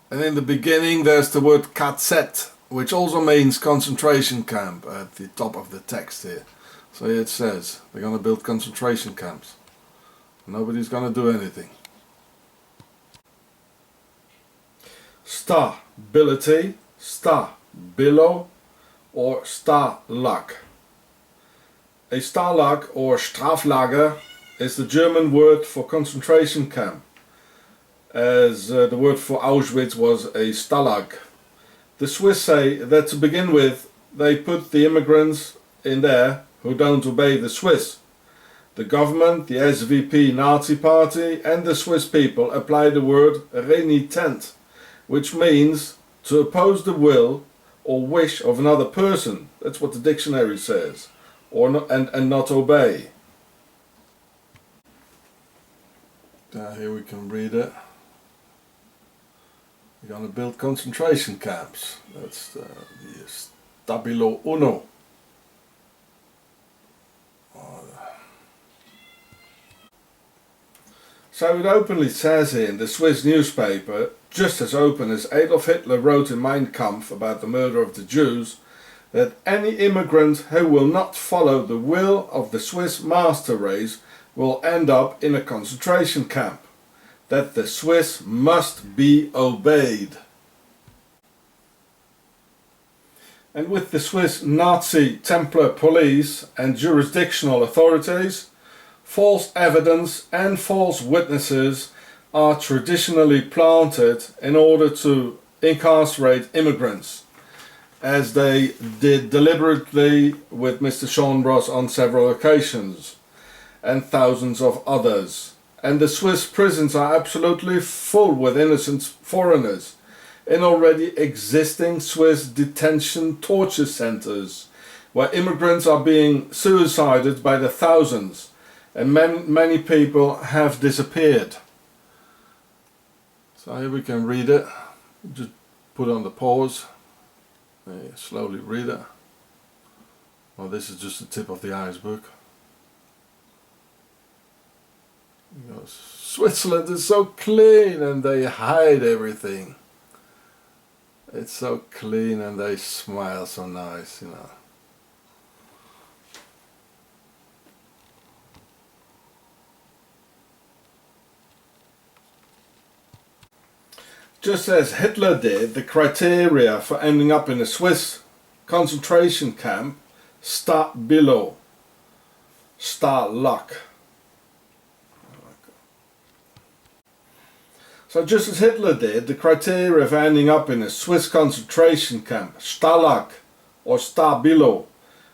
And in the beginning there's the word KZ, which also means concentration camp, at the top of the text here. So here it says they're going to build concentration camps. Nobody's going to do anything. Stability, stabilo, or Stalag. A Stalag or Straflager is the German word for concentration camp, as the word for Auschwitz was a Stalag. The Swiss say that to begin with they put the immigrants in there who don't obey the Swiss. The government, the SVP Nazi party and the Swiss people apply the word renitent, which means to oppose the will or wish of another person. That's what the dictionary says. Or not, and not obey. Here we can read it. We're going to build concentration camps. That's the Stabilo Uno. So it openly says here in the Swiss newspaper, just as open as Adolf Hitler wrote in Mein Kampf about the murder of the Jews, that any immigrant who will not follow the will of the Swiss master race will end up in a concentration camp, that the Swiss must be obeyed. And with the Swiss Nazi Templar police and jurisdictional authorities, false evidence and false witnesses are traditionally planted in order to incarcerate immigrants, as they did deliberately with Mr. Sean Hross on several occasions, and thousands of others. And the Swiss prisons are absolutely full with innocent foreigners, in already existing Swiss detention torture centers, where immigrants are being suicided by the thousands, and many people have disappeared. So here we can read it. Just put on the pause. Slowly read it. Well, this is just the tip of the iceberg. You know, Switzerland is so clean and they hide everything. It's so clean and they smile so nice, you know. Just as Hitler did, the criteria for ending up in a Swiss concentration camp start below. Stalag. So just as Hitler did, the criteria for ending up in a Swiss concentration camp, Stalag or Stabilo,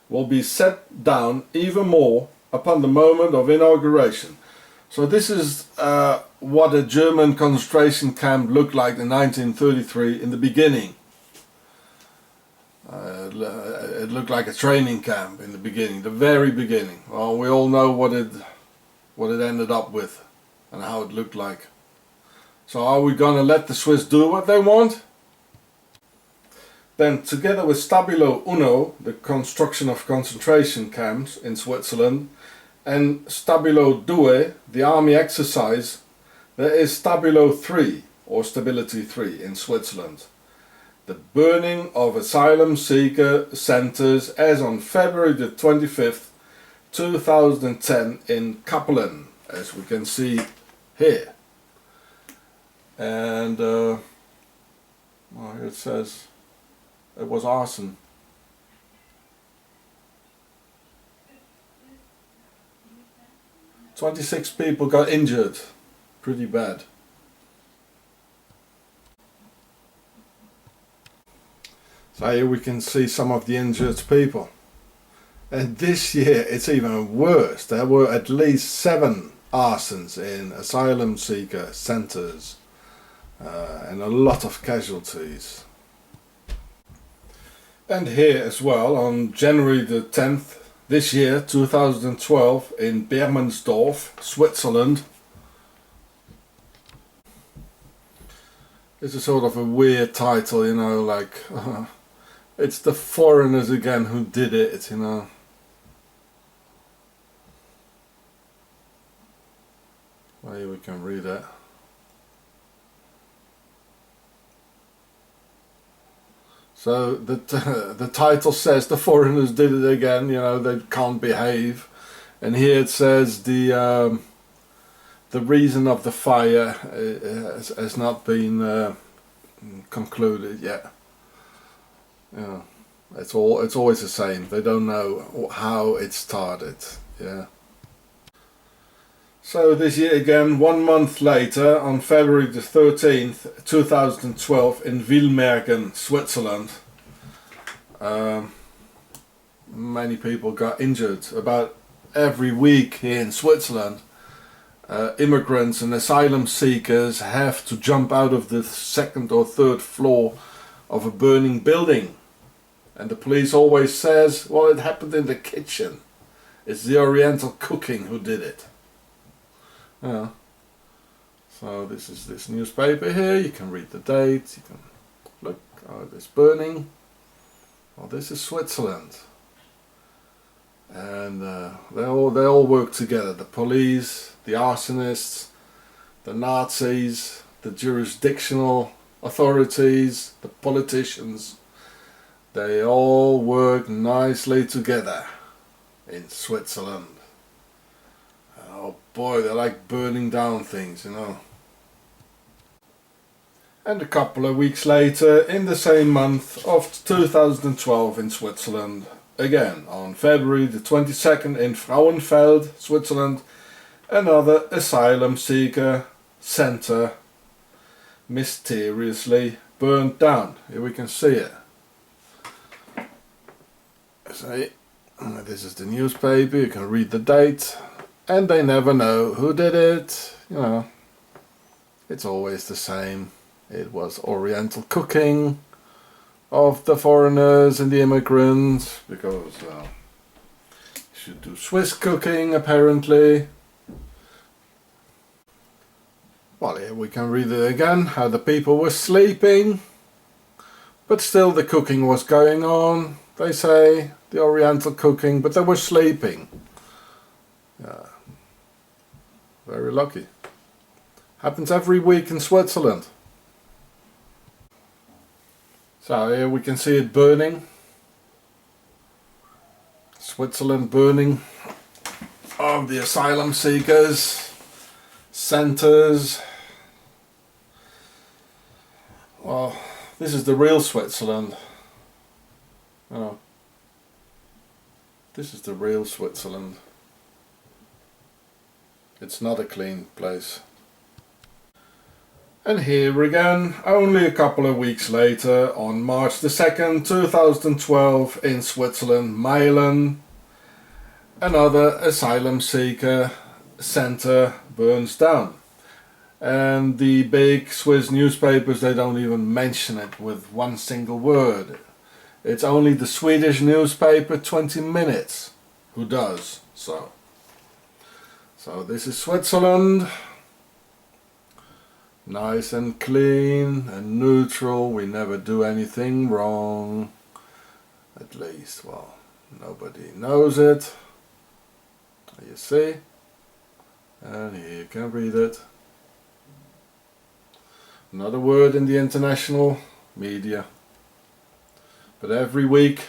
will be set down even more upon the moment of inauguration. So this is what a German concentration camp looked like in 1933 in the beginning. It looked like a training camp in the beginning, the very beginning. Well, we all know what it ended up with and how it looked like. So are we going to let the Swiss do what they want? Then, together with Stabilo Uno, the construction of concentration camps in Switzerland, and Stabilo Due, the army exercise, there is Stabilo 3, or Stability 3, in Switzerland. The burning of asylum seeker centers as on February the 25th, 2010 in Kappelen, as we can see here. And well, here it says it was arson. "26 people got injured, pretty bad." So here we can see some of the injured people. And this year it's even worse. There were at least 7 arsons in asylum seeker centers. And a lot of casualties. And here as well, on January the 10th this year, 2012, in Bermensdorf, Switzerland. It's a sort of a weird title, you know, like it's the foreigners again who did it, you know. Well, here we can read it. So the title says the foreigners did it again, you know, they can't behave. And here it says the reason of the fire has not been concluded yet. Yeah, it's always the same. They don't know how it started. Yeah. So this year again, 1 month later, on February the 13th, 2012, in Wilmergen, Switzerland, many people got injured. About every week here in Switzerland, immigrants and asylum seekers have to jump out of the 2nd or 3rd floor of a burning building. And the police always says, well, it happened in the kitchen. It's the Oriental cooking who did it. Yeah. So this is this newspaper here. You can read the date. You can look. Oh, this burning. Well, this is Switzerland, and they all work together. The police, the arsonists, the Nazis, the jurisdictional authorities, the politicians. They all work nicely together in Switzerland. Oh boy, they like burning down things, you know. And a couple of weeks later, in the same month of 2012 in Switzerland, again on February the 22nd in Frauenfeld, Switzerland, another asylum seeker center mysteriously burned down. Here we can see it. See, this is the newspaper, you can read the date. And they never know who did it, you know, it's always the same. It was Oriental cooking of the foreigners and the immigrants, because you should do Swiss cooking apparently. Well, here we can read it again, how the people were sleeping, but still the cooking was going on, they say, the Oriental cooking, but they were sleeping. Yeah. Very lucky. Happens every week in Switzerland. So here we can see it burning. Switzerland burning of the asylum seekers, centres. Well, this is the real Switzerland. Oh, this is the real Switzerland. It's not a clean place. And here again, only a couple of weeks later, on March the 2nd, 2012, in Switzerland, Meilen, another asylum seeker centre burns down. And the big Swiss newspapers, they don't even mention it with one single word. It's only the Swedish newspaper 20 Minutes who does so. So this is Switzerland. Nice and clean and neutral. We never do anything wrong. At least, well, nobody knows it. You see? And here you can read it. Not a word in the international media. But every week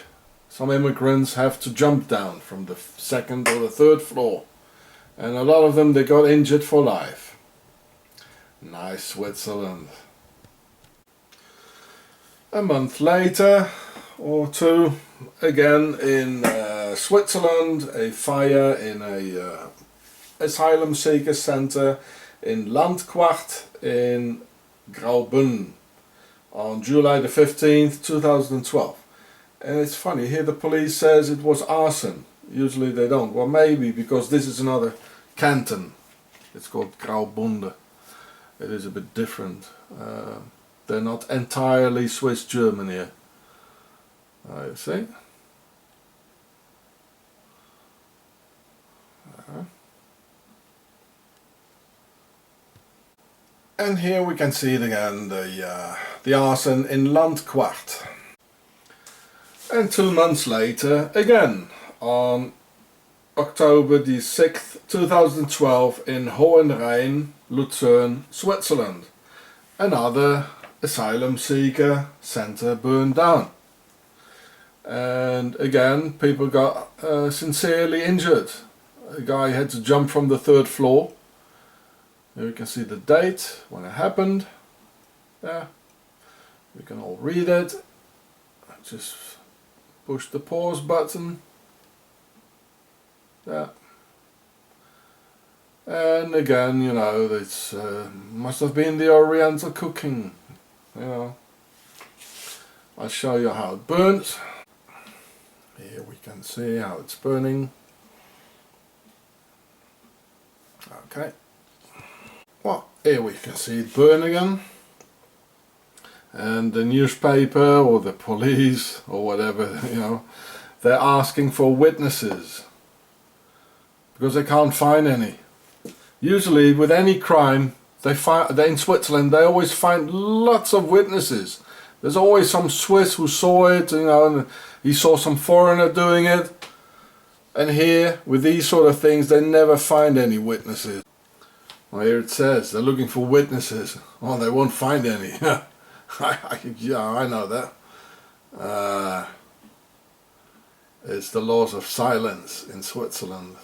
some immigrants have to jump down from the second or the third floor. And a lot of them, they got injured for life. Nice Switzerland. A month later or two, again in Switzerland, a fire in a asylum seeker centre in Landquart in Graubünden on July the 15th, 2012. And it's funny, here the police says it was arson. Usually they don't. Well, maybe because this is another canton. It's called Graubünden. It is a bit different. They're not entirely Swiss German here. You see? And here we can see it again, the arson in Landquart. And 2 months later, again, on October the 6th, 2012, in Hohenrhein, Luzern, Switzerland. Another asylum seeker centre burned down. And again, people got sincerely injured. A guy had to jump from the 3rd floor. Here you can see the date when it happened. Yeah, we can all read it. Just push the pause button. Yeah. And again, you know, it's must have been the Oriental cooking. You know, I'll show you how it burns. Here we can see how it's burning. Okay. Well, here we can see it burn again. And the newspaper or the police or whatever, you know, they're asking for witnesses because they can't find any. Usually with any crime, they in Switzerland, they always find lots of witnesses. There's always some Swiss who saw it, you know, and he saw some foreigner doing it. And here, with these sort of things, they never find any witnesses. Well, here it says they're looking for witnesses. Well, they won't find any. Yeah, I know that. It's the laws of silence in Switzerland.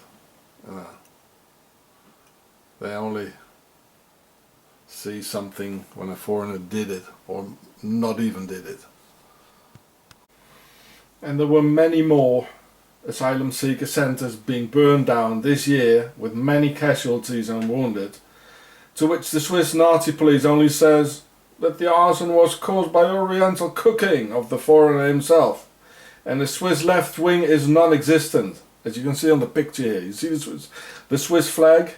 They only see something when a foreigner did it, or not even did it. And there were many more asylum seeker centres being burned down this year, with many casualties and wounded, to which the Swiss Nazi police only says that the arson was caused by Oriental cooking of the foreigner himself, and the Swiss left wing is non-existent, as you can see on the picture here. You see the Swiss flag?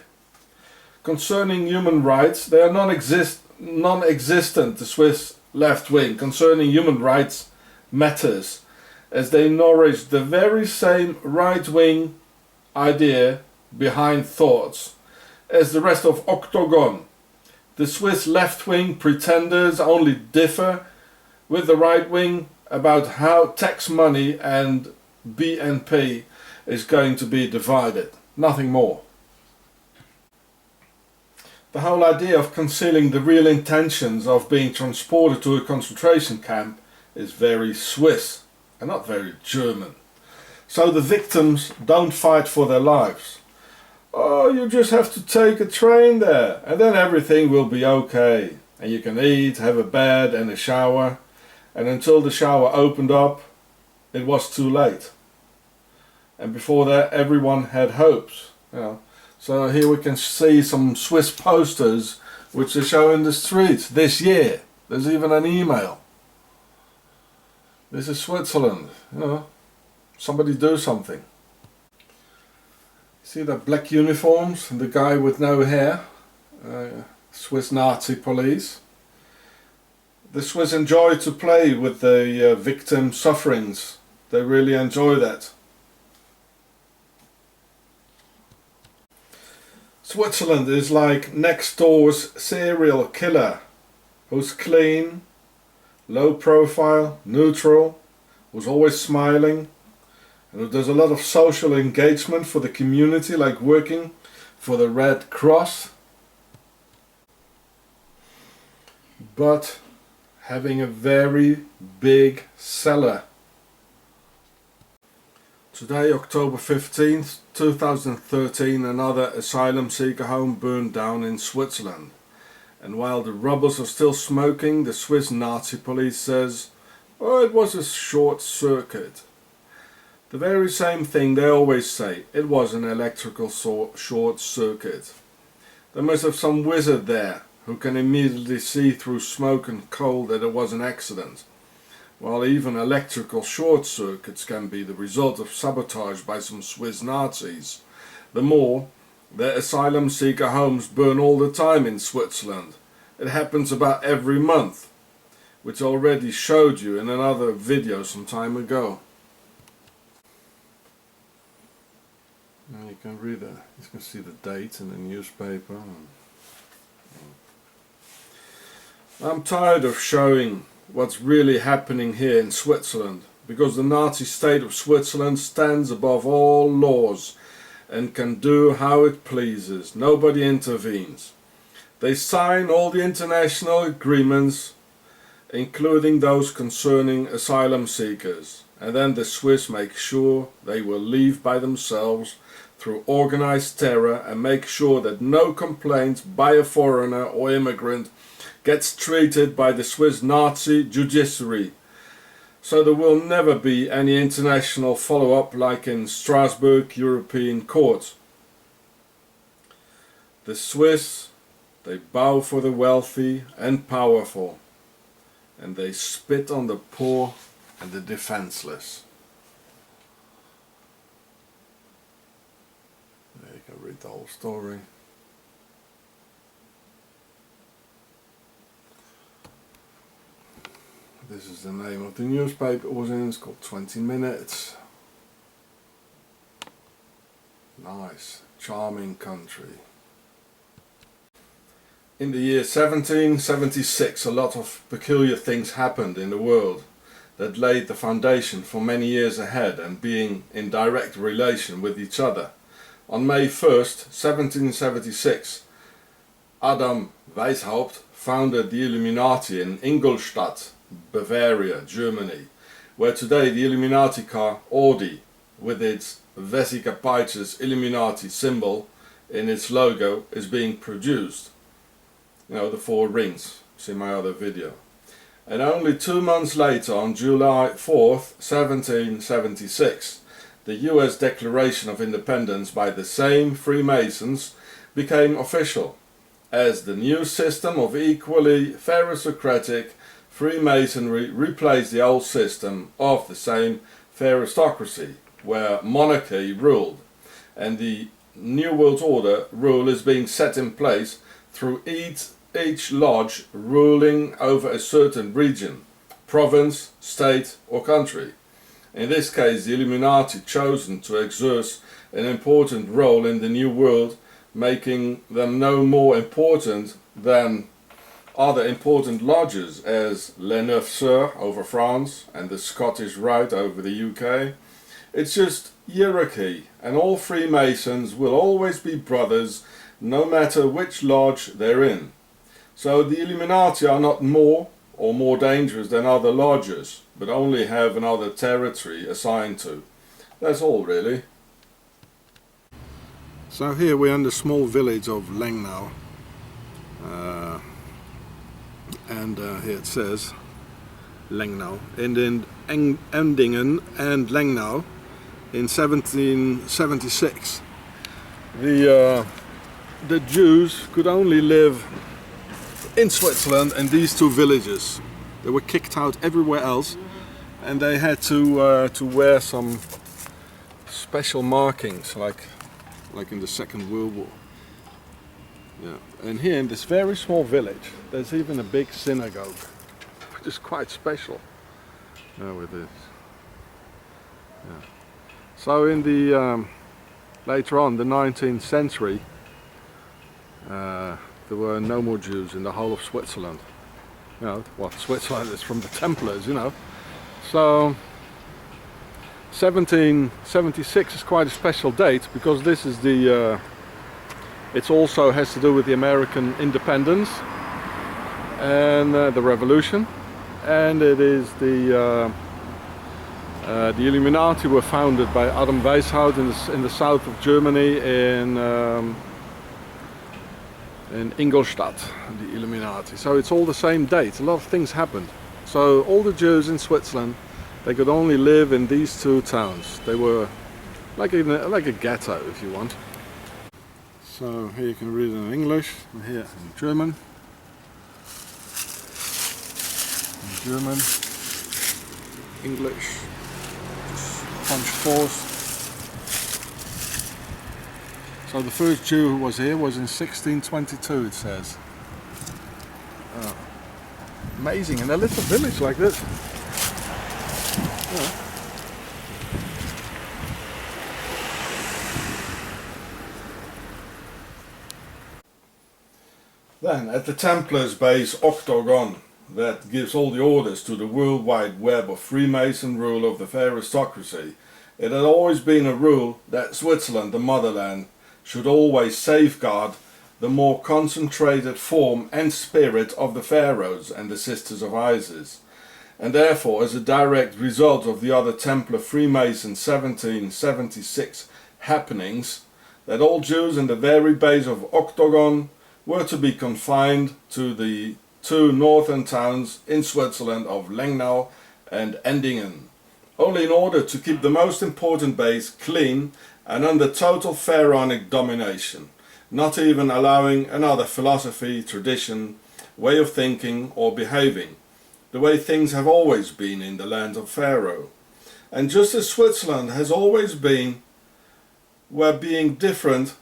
Concerning human rights, they are non-existent. non-existent, the Swiss left wing, concerning human rights matters, as they nourish the very same right-wing idea behind thoughts as the rest of Octagon. The Swiss left-wing pretenders only differ with the right-wing about how tax money and BNP is going to be divided. Nothing more. The whole idea of concealing the real intentions of being transported to a concentration camp is very Swiss and not very German. So the victims don't fight for their lives. Oh, you just have to take a train there and then everything will be okay. And you can eat, have a bed and a shower. And until the shower opened up, it was too late. And before that, everyone had hopes. You know. So here we can see some Swiss posters which they show in the streets this year. There's even an email. This is Switzerland. You know, somebody do something. See the black uniforms and the guy with no hair? Swiss Nazi police. The Swiss enjoy to play with the victim sufferings. They really enjoy that. Switzerland is like next door's serial killer, who's clean, low profile, neutral, who's always smiling, and who does a lot of social engagement for the community, like working for the Red Cross, but having a very big cellar. Today, October 15th, 2013, another asylum seeker home burned down in Switzerland. And while the rebels are still smoking, the Swiss Nazi police says, oh, it was a short circuit. The very same thing they always say, it was an electrical short circuit. They must have some wizard there who can immediately see through smoke and coal that it was an accident. While even electrical short circuits can be the result of sabotage by some Swiss Nazis. The more, their asylum seeker homes burn all the time in Switzerland. It happens about every month, which I already showed you in another video some time ago. Now you can read it. You can see the date in the newspaper. I'm tired of showing what's really happening here in Switzerland, because the Nazi state of Switzerland stands above all laws and can do how it pleases. Nobody intervenes. They sign all the international agreements, including those concerning asylum seekers, and then the Swiss make sure they will leave by themselves through organized terror and make sure that no complaint by a foreigner or immigrant gets treated by the Swiss Nazi judiciary. So there will never be any international follow-up like in Strasbourg European Court. The Swiss, they bow for the wealthy and powerful, and they spit on the poor and the defenseless. There you can read the whole story. This is the name of the newspaper it was in. It's called 20 Minutes. Nice, charming country. In the year 1776, a lot of peculiar things happened in the world that laid the foundation for many years ahead and being in direct relation with each other. On May 1st, 1776, Adam Weishaupt founded the Illuminati in Ingolstadt, Bavaria, Germany, where today the Illuminati car Audi, with its Vesica Pisces Illuminati symbol in its logo, is being produced. You know, the 4 rings, see my other video. And only 2 months later, on July 4th, 1776, the US Declaration of Independence by the same Freemasons became official as the new system of equally pharisocratic Freemasonry replaced the old system of the same aristocracy, where monarchy ruled, and the New World Order rule is being set in place through each lodge ruling over a certain region, province, state or country. In this case, the Illuminati chosen to exert an important role in the New World, making them no more important than other important lodges as Les Neuf Sœurs over France and the Scottish Rite over the UK. It's just hierarchy, and all Freemasons will always be brothers no matter which lodge they're in. So the Illuminati are not more or more dangerous than other lodges, but only have another territory assigned to. That's all really. So here we're in the small village of Lengnau, and here it says Lengnau, and in Endingen and Lengnau in 1776 the Jews could only live in Switzerland and these two villages. They were kicked out everywhere else, and they had to wear some special markings like in the Second World War. Yeah. And here in this very small village there's even a big synagogue, which is quite special. With this. Yeah. So in the later on, the 19th century, there were no more Jews in the whole of Switzerland. You know, well, Switzerland is from the Templars, you know. So 1776 is quite a special date because this is the it also has to do with the American independence and the revolution, and it is the Illuminati were founded by Adam Weishaupt in the south of Germany in Ingolstadt, the Illuminati. So it's all the same date. A lot of things happened. So all the Jews in Switzerland, they could only live in these two towns. They were like a ghetto, if you want. So here you can read it in English, and here in German. English, just punch pause. So the first Jew who was here was in 1622, it says. Oh, amazing, in a little village like this. Yeah. Then at the Templars' base Octagon, that gives all the orders to the worldwide web of Freemason rule of the fair aristocracy, it had always been a rule that Switzerland, the motherland, should always safeguard the more concentrated form and spirit of the pharaohs and the Sisters of Isis, and therefore as a direct result of the other Templar Freemason 1776 happenings, that all Jews in the very base of Octagon were to be confined to the two northern towns in Switzerland of Lengnau and Endingen, only in order to keep the most important base clean and under total Pharaonic domination, not even allowing another philosophy, tradition, way of thinking or behaving, the way things have always been in the land of Pharaoh. And just as Switzerland has always been, where being different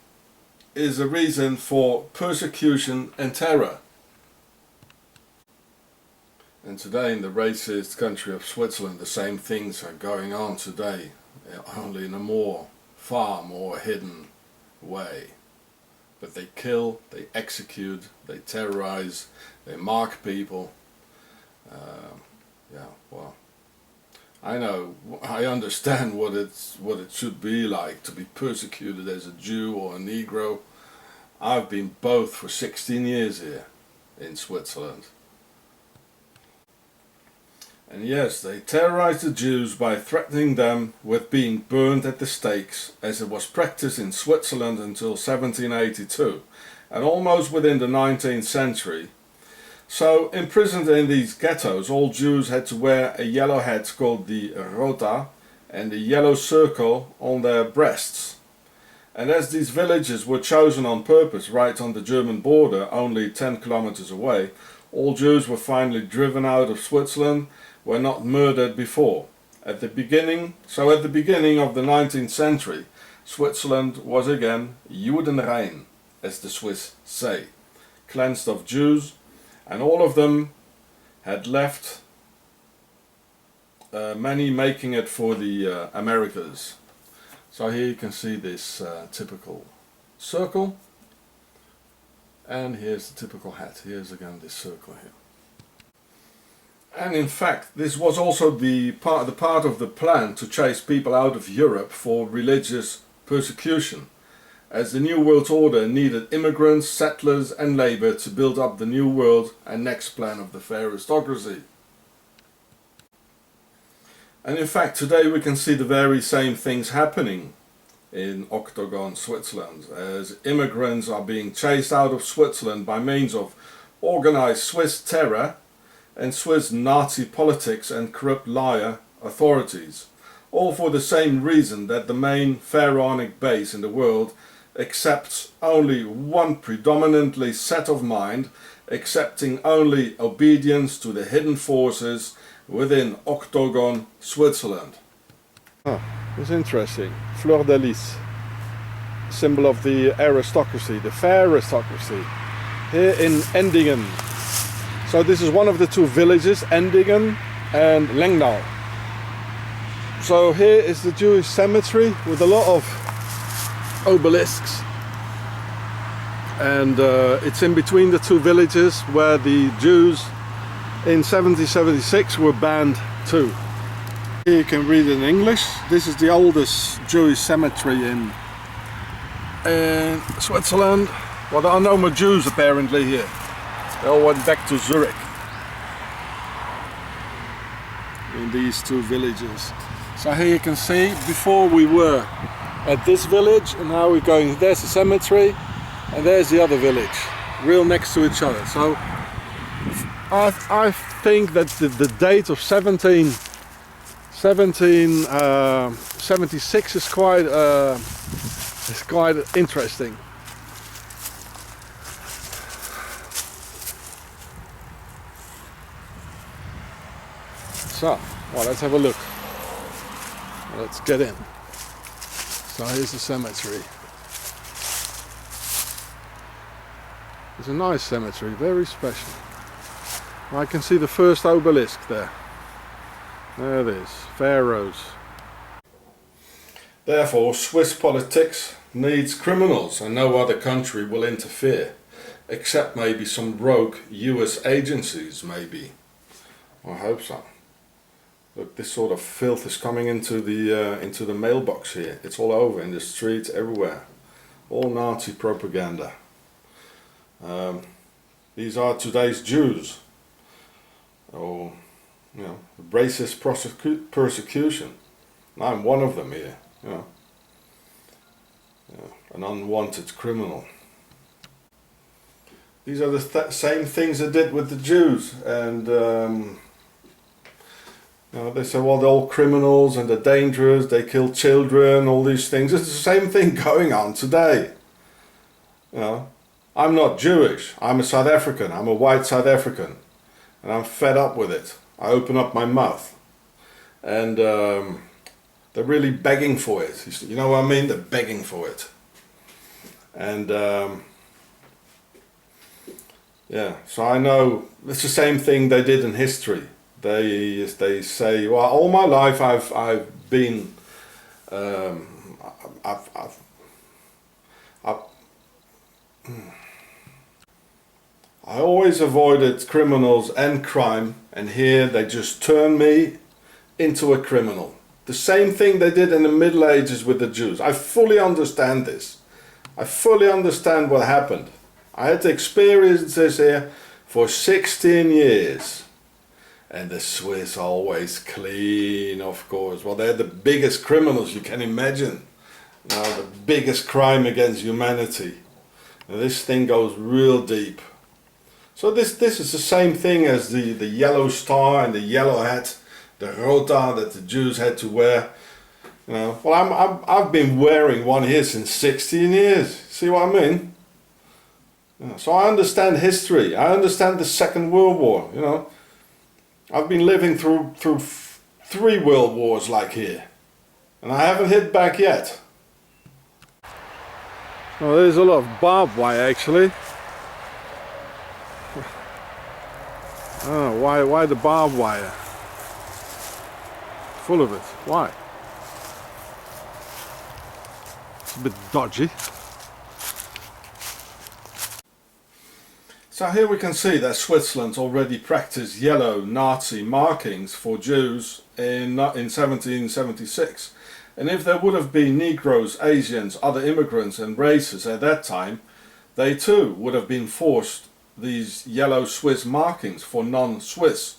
is a reason for persecution and terror. And today in the racist country of Switzerland the same things are going on today, only in a far more hidden way. But they kill, they execute, they terrorize, they mark people. Yeah, well, I understand what it should be like to be persecuted as a Jew or a Negro. I've been both for 16 years here in Switzerland. And yes, they terrorized the Jews by threatening them with being burned at the stakes, as it was practiced in Switzerland until 1782, and almost within the 19th century. So, imprisoned in these ghettos, all Jews had to wear a yellow hat called the rota and a yellow circle on their breasts. And as these villages were chosen on purpose right on the German border, only 10 kilometers away, all Jews were finally driven out of Switzerland, were not murdered before. At the beginning of the 19th century, Switzerland was again Judenrein, as the Swiss say, cleansed of Jews, and all of them had left, many making it for the Americas. So here you can see this typical circle, and here's the typical hat. Here's again this circle here. And in fact, this was also the part of the plan to chase people out of Europe for religious persecution, as the New World Order needed immigrants, settlers and labor to build up the New World and next plan of the fair aristocracy. And in fact, today we can see the very same things happening in Octagon, Switzerland, as immigrants are being chased out of Switzerland by means of organized Swiss terror and Swiss Nazi politics and corrupt liar authorities, all for the same reason that the main pharaonic base in the world accepts only one predominantly set of mind, accepting only obedience to the hidden forces within Octagon, Switzerland. It's interesting. Fleur de lis, symbol of the aristocracy, the fair aristocracy, here in Endingen. So this is one of the two villages, Endingen and Lengnau. So here is the Jewish cemetery with a lot of obelisks, and it's in between the two villages where the Jews in 1776 were banned too. Here you can read in English. This is the oldest Jewish cemetery in Switzerland. Well, there are no more Jews apparently here. They all went back to Zurich in these two villages. So here you can see, before we were at this village, and now we're going, there's the cemetery and there's the other village, real next to each other. So I think that the date of 1776 is quite interesting. So, well, let's have a look. Let's get in. So here's the cemetery. It's a nice cemetery, very special. I can see the first obelisk there. There it is, pharaohs. Therefore, Swiss politics needs criminals, and no other country will interfere, except maybe some rogue US agencies, maybe. I hope so. Look, this sort of filth is coming into the mailbox here. It's all over, in the streets, everywhere. All Nazi propaganda. These are today's Jews. Oh, you know, racist persecution. And I'm one of them here, you know. An unwanted criminal. These are the same things they did with the Jews, and you know, they say, well, they're all criminals and they're dangerous, they kill children, all these things. It's the same thing going on today. You know, I'm not Jewish, I'm a South African, I'm a white South African, and I'm fed up with it. I open up my mouth, and they're really begging for it. You know what I mean? They're begging for it. And yeah, so I know it's the same thing they did in history. They say, well, all my life I've been I always avoided criminals and crime, and here they just turn me into a criminal. The same thing they did in the Middle Ages with the Jews. I fully understand this. I fully understand what happened. I had to experience this here for 16 years. And the Swiss always clean, of course. Well, they're the biggest criminals you can imagine. You know, the biggest crime against humanity. And this thing goes real deep. So this is the same thing as the yellow star and the yellow hat, the rota that the Jews had to wear. You know, well, I've been wearing one here since 16 years. See what I mean? Yeah, so I understand history. I understand the Second World War. You know, I've been living through 3 world wars like here, and I haven't hit back yet. Well, there's a lot of barbed wire actually. Oh, why the barbed wire? Full of it. Why? It's a bit dodgy. So here we can see that Switzerland already practiced yellow Nazi markings for Jews in 1776. And if there would have been Negroes, Asians, other immigrants and races at that time, they too would have been forced these yellow Swiss markings for non-Swiss.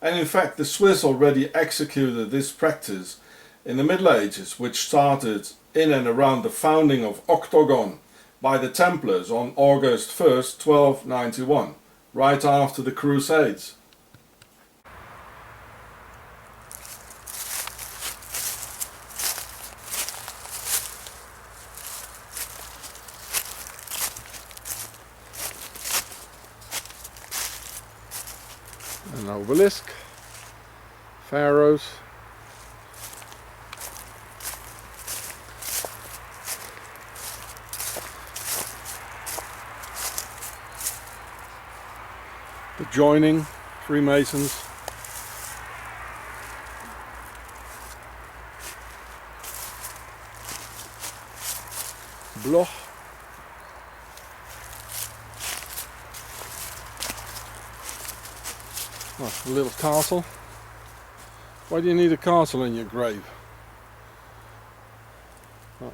And in fact the Swiss already executed this practice in the Middle Ages, which started in and around the founding of Octagon by the Templars on August 1st, 1291, right after the Crusades. An obelisk, pharaohs. The joining, Freemasons. Bloch. Oh, a little castle. Why do you need a castle in your grave? Oh.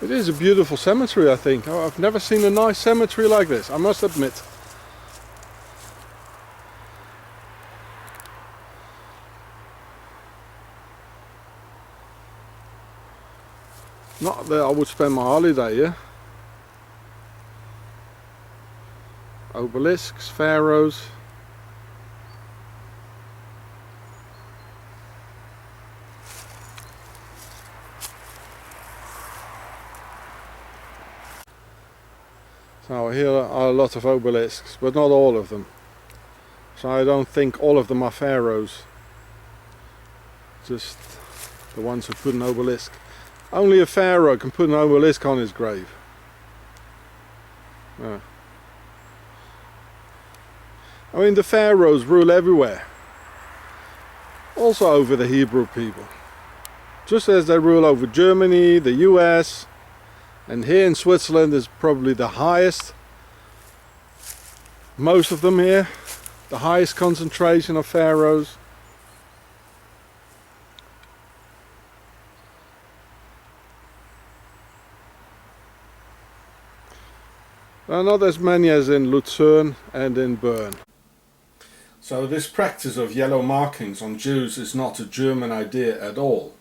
It is a beautiful cemetery, I think. Oh, I've never seen a nice cemetery like this, I must admit. Not that I would spend my holiday here. Obelisks, pharaohs. So here are a lot of obelisks, but not all of them. So I don't think all of them are pharaohs. Just the ones who put an obelisk. Only a pharaoh can put an obelisk on his grave. Yeah. I mean, the pharaohs rule everywhere. Also over the Hebrew people. Just as they rule over Germany, the US, and here in Switzerland is probably the highest. Most of them here, the highest concentration of pharaohs. Not as many as in Lucerne and in Bern. So this practice of yellow markings on Jews is not a German idea at all,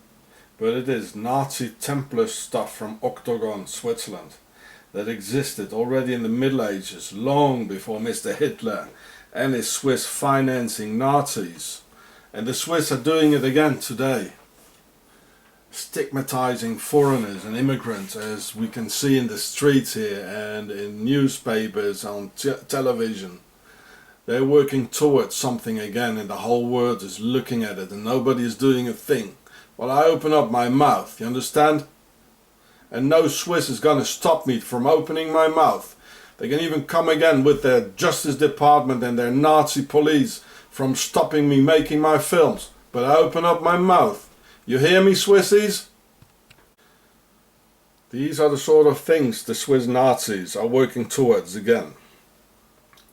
but it is Nazi Templar stuff from Octagon, Switzerland, that existed already in the Middle Ages, long before Mr. Hitler and his Swiss financing Nazis. And the Swiss are doing it again today, stigmatizing foreigners and immigrants, as we can see in the streets here and in newspapers, on television. They're working towards something again, and the whole world is looking at it and nobody is doing a thing. Well, I open up my mouth, you understand? And no Swiss is gonna stop me from opening my mouth. They can even come again with their Justice Department and their Nazi police from stopping me making my films. But I open up my mouth. You hear me, Swissies? These are the sort of things the Swiss Nazis are working towards again,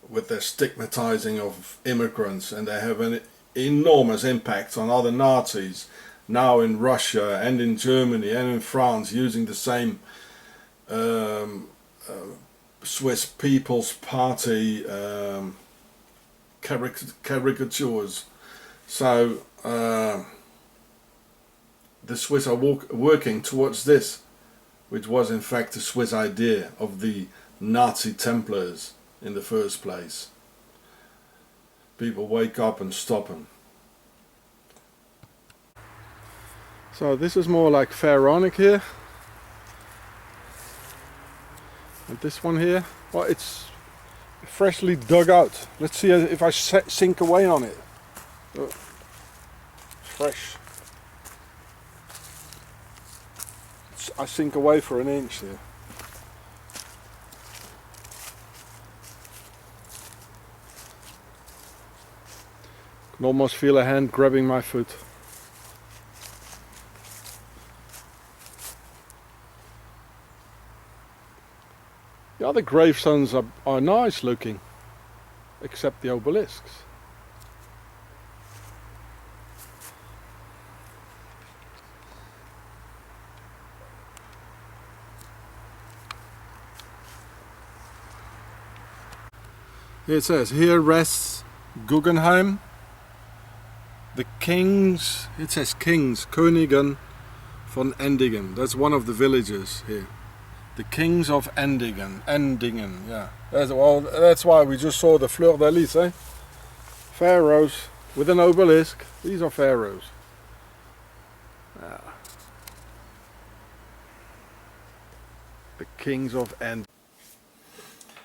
with their stigmatizing of immigrants, and they have an enormous impact on other Nazis now in Russia and in Germany and in France, using the same Swiss People's Party caricatures. So the Swiss are working towards this, which was in fact the Swiss idea of the Nazi Templars in the first place. People wake up and stop them. So this is more like Pharaonic here. And this one here, well, it's freshly dug out. Let's see if I sink away on it. Oh, it's fresh. I sink away for an inch here. can almost feel a hand grabbing my foot. The other gravestones are nice looking, except the obelisks. Here it says, here rests Guggenheim, the kings, it says kings, Königen von Endingen. That's one of the villages here. The kings of Endingen, yeah. That's why we just saw the fleur de lis, eh? Pharaohs with an obelisk. These are pharaohs. Yeah. The kings of Endingen.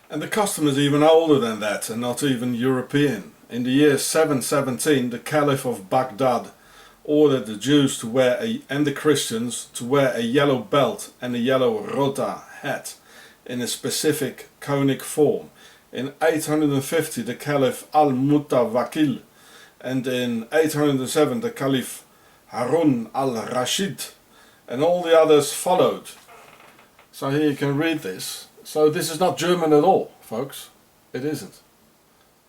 And the custom is even older than that, and not even European. In the year 717, the Caliph of Baghdad ordered the Jews to wear and the Christians to wear a yellow belt and a yellow rota hat in a specific conic form. In 850, the Caliph al-Mutawakkil, and in 807, the Caliph Harun al-Rashid, and all the others followed. So here you can read this. So this is not German at all, folks. It isn't.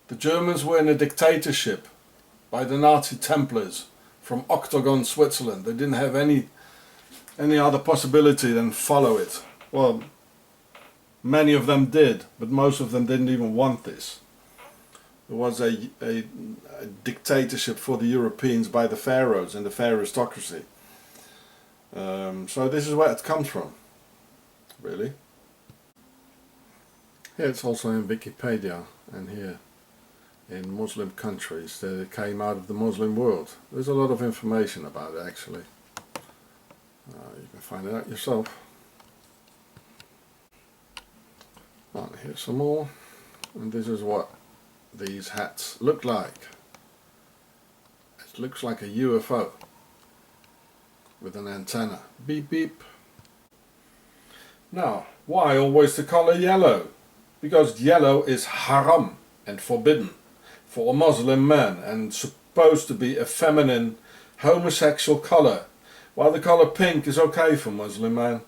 The Germans were in a dictatorship by the Nazi Templars from Octagon, Switzerland. They didn't have any other possibility than follow it. Well, many of them did, but most of them didn't even want this. There was a dictatorship for the Europeans by the pharaohs and the pharaohstocracy. So this is where it comes from, really. Here it's also in Wikipedia, and here in Muslim countries that came out of the Muslim world. There's a lot of information about it, actually. You can find it out yourself. Right, here's some more, and this is what these hats look like. It looks like a UFO with an antenna. Beep beep. Now, why always the color yellow? Because yellow is haram and forbidden for a Muslim man and supposed to be a feminine homosexual color, while the color pink is okay for Muslim man.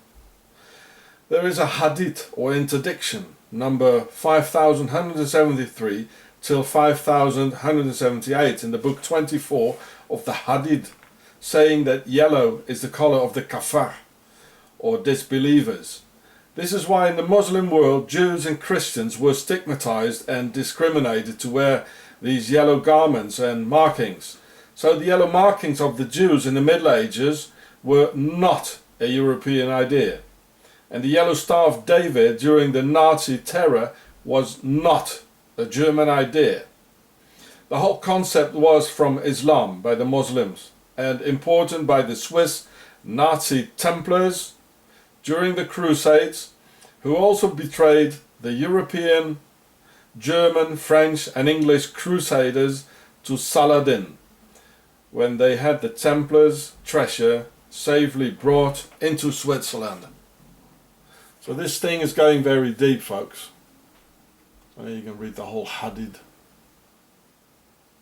There is a hadith or interdiction, number 5173 till 5178 in the book 24 of the hadith, saying that yellow is the color of the kafar or disbelievers. This is why in the Muslim world Jews and Christians were stigmatized and discriminated to wear these yellow garments and markings. So the yellow markings of the Jews in the Middle Ages were not a European idea. And the yellow Star of David during the Nazi terror was not a German idea. The whole concept was from Islam by the Muslims and imported by the Swiss Nazi Templars during the Crusades, who also betrayed the European, German, French and English Crusaders to Saladin, when they had the Templars' treasure safely brought into Switzerland. So this thing is going very deep, folks. Well, you can read the whole hadith.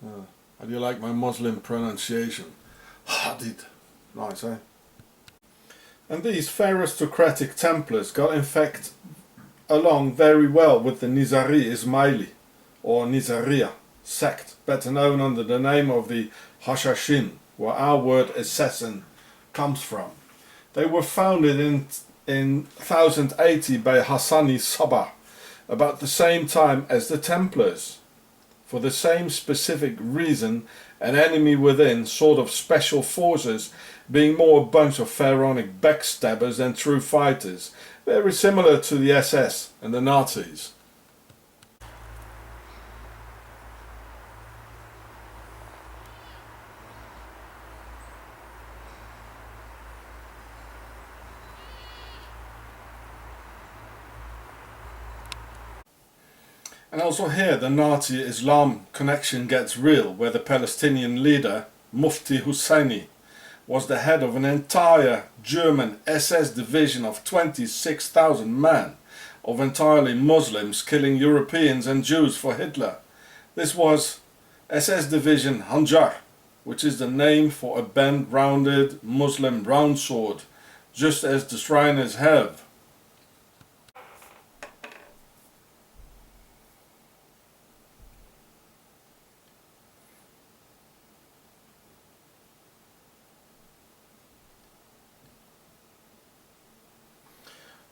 How do you like my Muslim pronunciation? Hadith. Nice, eh? And these pharaohstocratic Templars got in fact along very well with the Nizari Ismaili or Nizariya sect, better known under the name of the Hashashin, where our word assassin comes from. They were founded in 1080 by Hassani Sabah, about the same time as the Templars. For the same specific reason, an enemy within, sort of special forces, being more a bunch of pharaonic backstabbers than true fighters, very similar to the SS and the Nazis. And also here the Nazi Islam connection gets real, where the Palestinian leader Mufti Husseini was the head of an entire German SS division of 26,000 men, of entirely Muslims killing Europeans and Jews for Hitler. This was SS Division Hanjar, which is the name for a bend-rounded Muslim round sword, just as the Shriners have.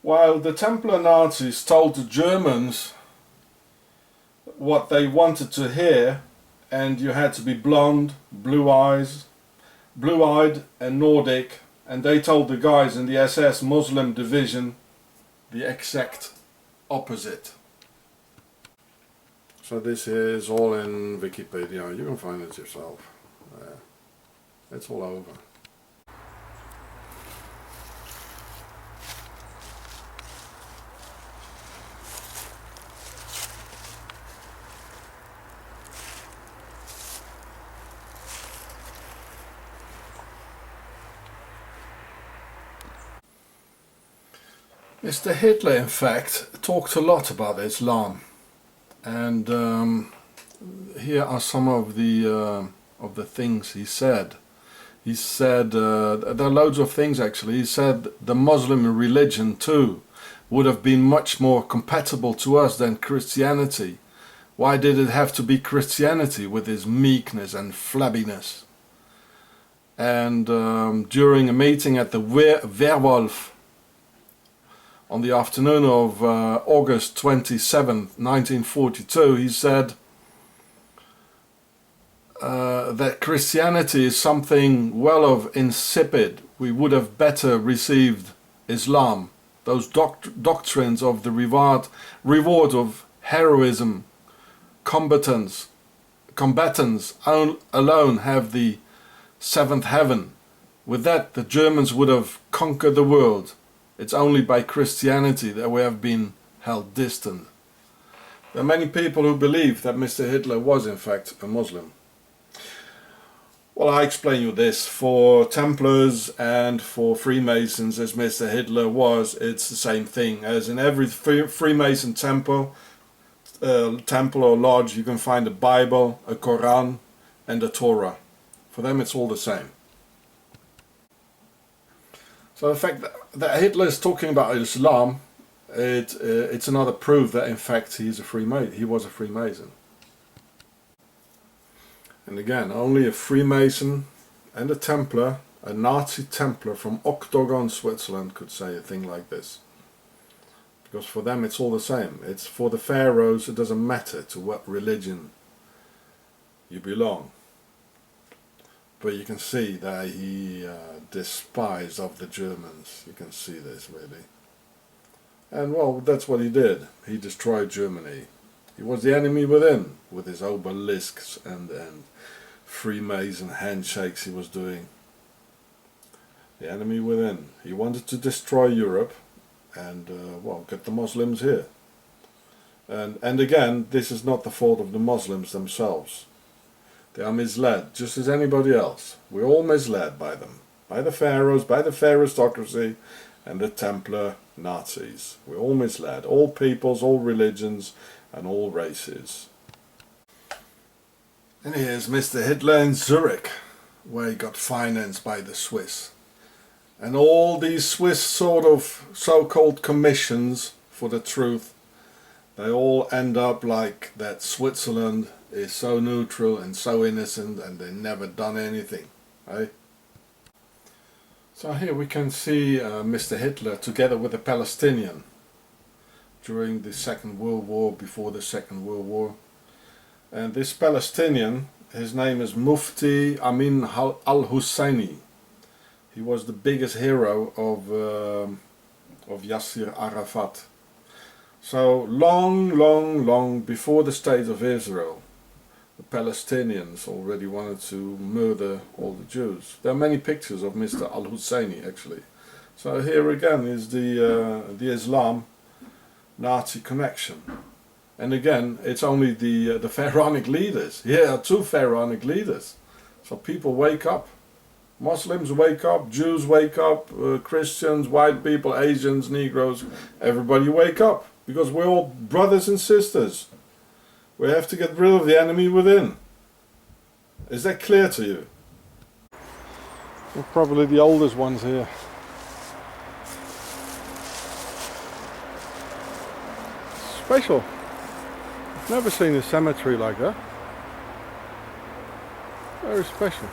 While the Templar Nazis told the Germans what they wanted to hear, and you had to be blonde, blue-eyed and Nordic, and they told the guys in the SS Muslim division the exact opposite. So this is all in Wikipedia, you can find it yourself. It's all over. Mr. Hitler, in fact, talked a lot about Islam, and here are some of the things he said. He said, there are loads of things actually. He said the Muslim religion too would have been much more compatible to us than Christianity. Why did it have to be Christianity with its meekness and flabbiness? And during a meeting at the Werwolf on the afternoon of August 27th, 1942, he said that Christianity is something well of insipid. We would have better received Islam. Those doctrines of the reward of heroism, combatants alone have the seventh heaven. With that, the Germans would have conquered the world. It's only by Christianity that we have been held distant. There are many people who believe that Mr. Hitler was in fact a Muslim. Well, I explain you this. For Templars and for Freemasons, as Mr. Hitler was, it's the same thing. As in every Freemason temple or lodge, you can find a Bible, a Quran and a Torah. For them it's all the same. So the fact that Hitler is talking about Islam, it's another proof that in fact he was a Freemason. And again, only a Freemason and a Templar, a Nazi Templar from Octagon, Switzerland, could say a thing like this. Because for them it's all the same. It's for the pharaohs, it doesn't matter to what religion you belong. But you can see that he despised of the Germans. You can see this really. And well, that's what he did. He destroyed Germany. He was the enemy within, with his obelisks and Freemason handshakes he was doing. The enemy within. He wanted to destroy Europe and well, get the Muslims here. And again, this is not the fault of the Muslims themselves. They are misled, just as anybody else. We're all misled by them. By the pharaohs, by the aristocracy, and the Templar Nazis. We're all misled. All peoples, all religions, and all races. And here's Mr. Hitler in Zurich, where he got financed by the Swiss. And all these Swiss sort of so-called commissions for the truth, they all end up like that Switzerland is so neutral and so innocent and they never done anything, right? So here we can see Mr. Hitler together with a Palestinian during the Second World War, before the Second World War. And this Palestinian, his name is Mufti Amin al-Husseini. He was the biggest hero of Yasser Arafat. So long before the State of Israel, the Palestinians already wanted to murder all the Jews. There are many pictures of Mr. al-Husseini actually. So here again is the Islam Nazi connection. And again, it's only the Pharaonic leaders. Here are two Pharaonic leaders. So people wake up. Muslims wake up, Jews wake up, Christians, white people, Asians, Negroes, everybody wake up. Because we're all brothers and sisters. We have to get rid of the enemy within. Is that clear to you? They're probably the oldest ones here. Special. I've never seen a cemetery like that. Very special.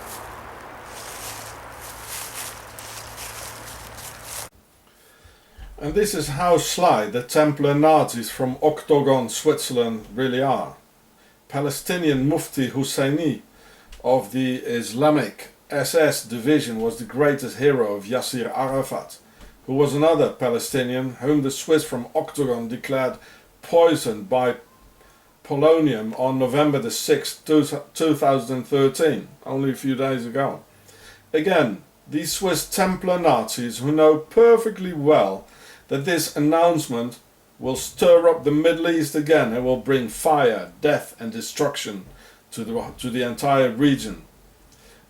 And this is how sly the Templar Nazis from Octagon, Switzerland really are. Palestinian Mufti Husseini of the Islamic SS division was the greatest hero of Yasser Arafat, who was another Palestinian whom the Swiss from Octagon declared poisoned by polonium on November the 6th, 2013, only a few days ago. Again, these Swiss Templar Nazis who know perfectly well that this announcement will stir up the Middle East again and will bring fire, death and destruction to the entire region.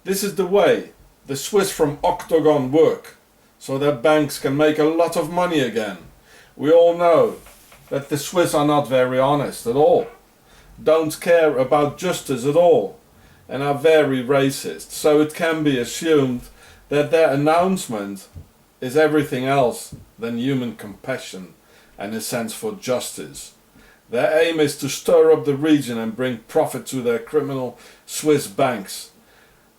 This is the way the Swiss from Octagon work, so their banks can make a lot of money again. We all know that the Swiss are not very honest at all, don't care about justice at all, and are very racist, so it can be assumed that their announcement is everything else than human compassion and a sense for justice. Their aim is to stir up the region and bring profit to their criminal Swiss banks.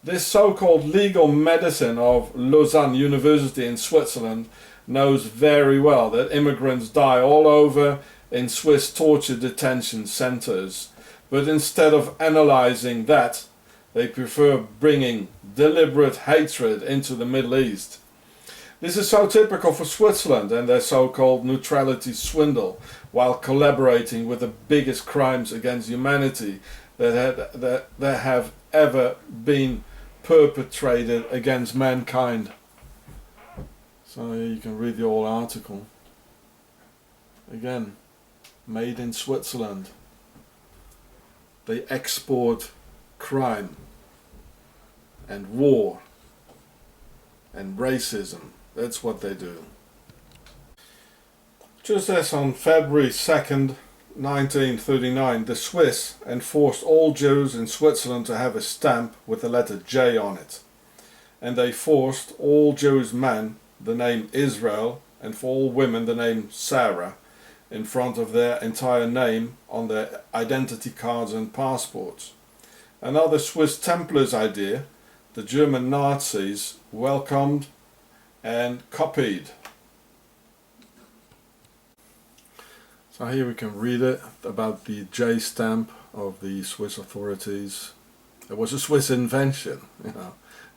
This so-called legal medicine of Lausanne University in Switzerland knows very well that immigrants die all over in Swiss torture detention centers, but instead of analyzing that, they prefer bringing deliberate hatred into the Middle East. This is so typical for Switzerland and their so-called neutrality swindle, while collaborating with the biggest crimes against humanity that have ever been perpetrated against mankind. So you can read the whole article. Again, made in Switzerland. They export crime and war and racism. That's what they do. Just as on February 2nd, 1939, the Swiss enforced all Jews in Switzerland to have a stamp with the letter J on it. And they forced all Jewish men the name Israel, and for all women the name Sarah, in front of their entire name on their identity cards and passports. Another Swiss Templars idea, the German Nazis welcomed and copied. So here we can read it about the J stamp of the Swiss authorities. It was a Swiss invention,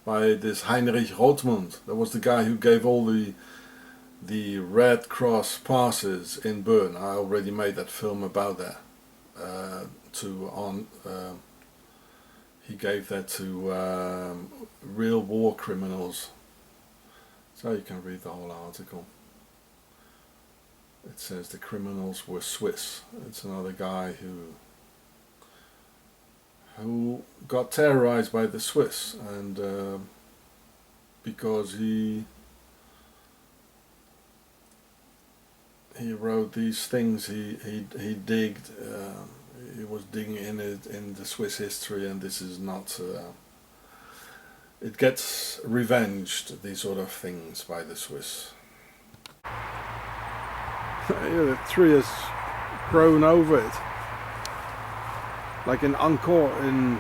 by this Heinrich Rothmund. That was the guy who gave all the Red Cross passes in Bern. I already made that film about that. He gave that to real war criminals. So you can read the whole article. It says the criminals were Swiss. It's another guy who got terrorized by the Swiss, and because he wrote these things, he digged. He was digging in it in the Swiss history, and this is not. It gets revenged, these sort of things, by the Swiss. Yeah, the tree has grown over it. Like in Angkor in,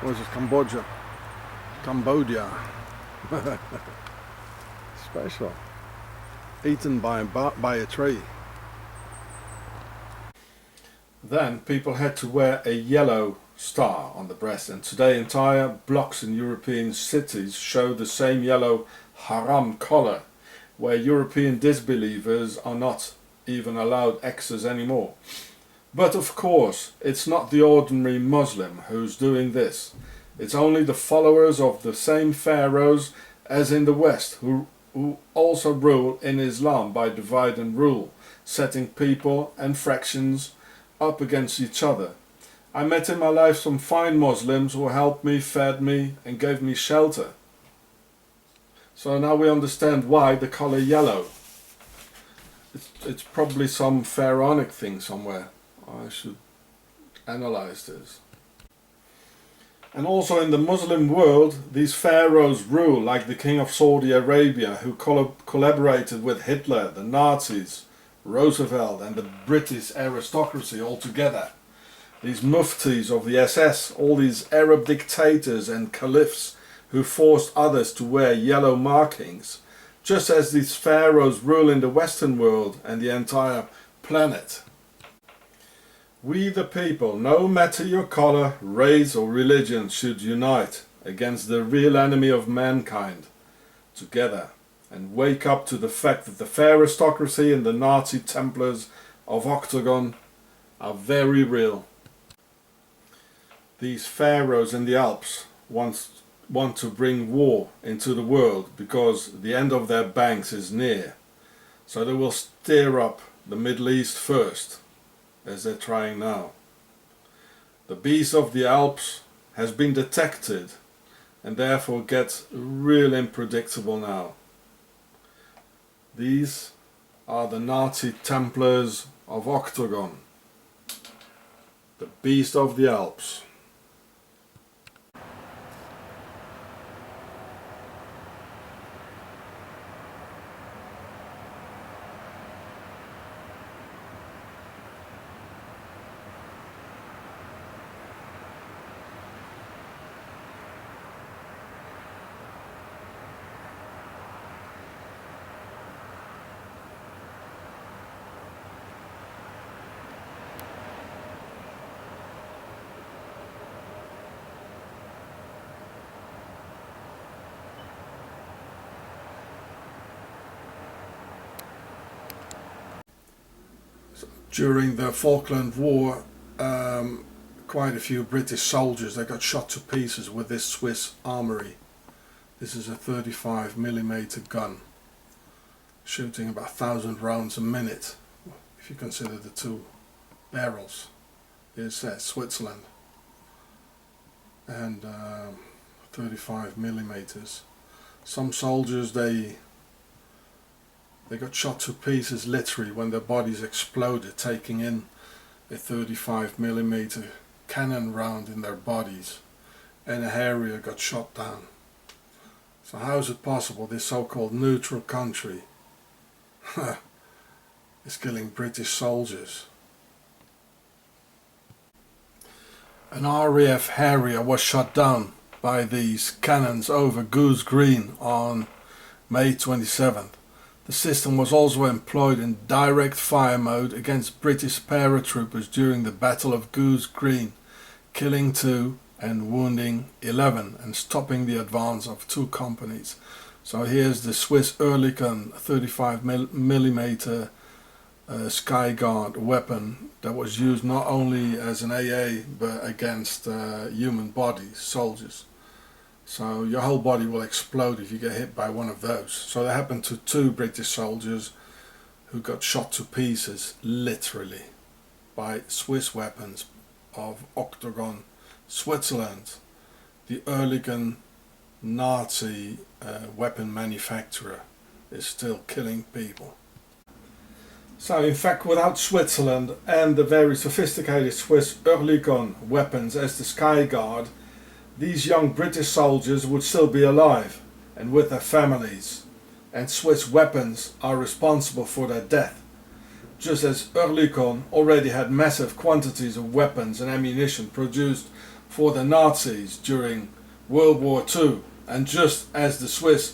what is it, Cambodia. Special. Eaten by a tree. Then people had to wear a yellow star on the breast, and today entire blocks in European cities show the same yellow haram collar, where European disbelievers are not even allowed access anymore. But of course, it's not the ordinary Muslim who's doing this. It's only the followers of the same pharaohs as in the West, who also rule in Islam by divide and rule, setting people and fractions up against each other. I met in my life some fine Muslims who helped me, fed me and gave me shelter. So now we understand why the color yellow. It's probably some pharaonic thing somewhere. I should analyze this. And also in the Muslim world, these pharaohs rule like the king of Saudi Arabia, who collaborated with Hitler, the Nazis, Roosevelt and the British aristocracy all together. These muftis of the SS, all these Arab dictators and caliphs who forced others to wear yellow markings, just as these pharaohs rule in the Western world and the entire planet. We the people, no matter your color, race or religion, should unite against the real enemy of mankind together and wake up to the fact that the aristocracy and the Nazi Templars of Octagon are very real. These pharaohs in the Alps want to bring war into the world because the end of their banks is near. So they will stir up the Middle East first, as they're trying now. The beast of the Alps has been detected and therefore gets real unpredictable now. These are the Nazi Templars of Octagon, the beast of the Alps. During the Falkland War, quite a few British soldiers, they got shot to pieces with this Swiss armory. This is a 35mm gun, shooting about 1,000 rounds a minute, if you consider the two barrels. Here's Switzerland, and 35mm. Some soldiers, they got shot to pieces literally when their bodies exploded, taking in a 35mm cannon round in their bodies, and a area got shot down. So how is it possible this so-called neutral country is killing British soldiers? An RAF Harrier was shot down by these cannons over Goose Green on May 27th. The system was also employed in direct fire mode against British paratroopers during the Battle of Goose Green, killing 2 and wounding 11 and stopping the advance of 2 companies. So here's the Swiss Oerlikon 35mm Skyguard weapon that was used not only as an AA but against human bodies, soldiers. So your whole body will explode if you get hit by one of those. So that happened to 2 British soldiers who got shot to pieces, literally, by Swiss weapons of Octagon, Switzerland, the Oerlikon Nazi weapon manufacturer, is still killing people. So in fact, without Switzerland and the very sophisticated Swiss Oerlikon weapons as the Skyguard, these young British soldiers would still be alive and with their families, and Swiss weapons are responsible for their death, just as Oerlikon already had massive quantities of weapons and ammunition produced for the Nazis during World War II, and just as the Swiss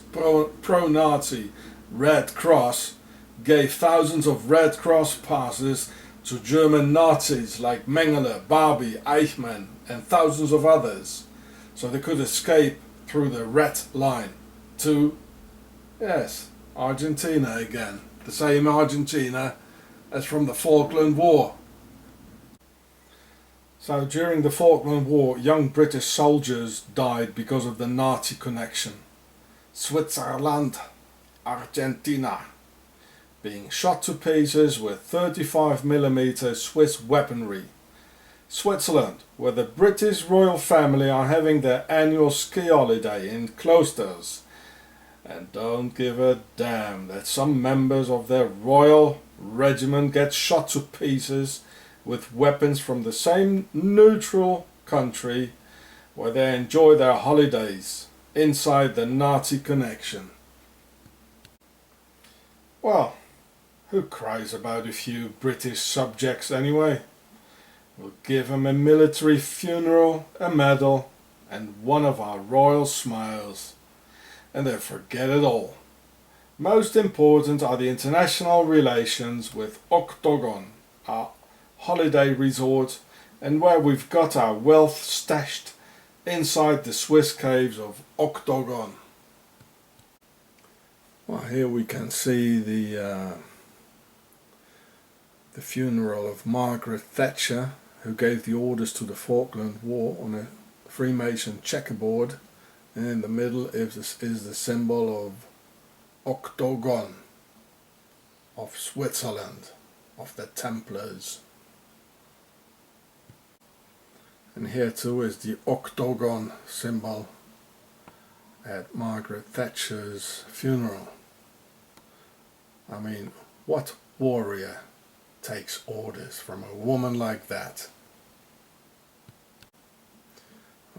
pro-Nazi Red Cross gave thousands of Red Cross passes to German Nazis like Mengele, Barbie, Eichmann and thousands of others, so they could escape through the Red Line to, yes, Argentina again. The same Argentina as from the Falkland War. So during the Falkland War, young British soldiers died because of the Nazi connection. Switzerland, Argentina, being shot to pieces with 35mm Swiss weaponry. Switzerland, where the British royal family are having their annual ski holiday in cloisters and don't give a damn that some members of their royal regiment get shot to pieces with weapons from the same neutral country where they enjoy their holidays inside the Nazi connection. Well, who cries about a few British subjects anyway? We'll give them a military funeral, a medal, and one of our royal smiles, and then forget it all. Most important are the international relations with Octagon, our holiday resort, and where we've got our wealth stashed inside the Swiss caves of Octagon. Well, here we can see the funeral of Margaret Thatcher, who gave the orders to the Falkland War on a Freemason checkerboard, and in the middle is the symbol of Octagon, of Switzerland, of the Templars. And here too is the Octagon symbol at Margaret Thatcher's funeral. I mean, what warrior takes orders from a woman like that?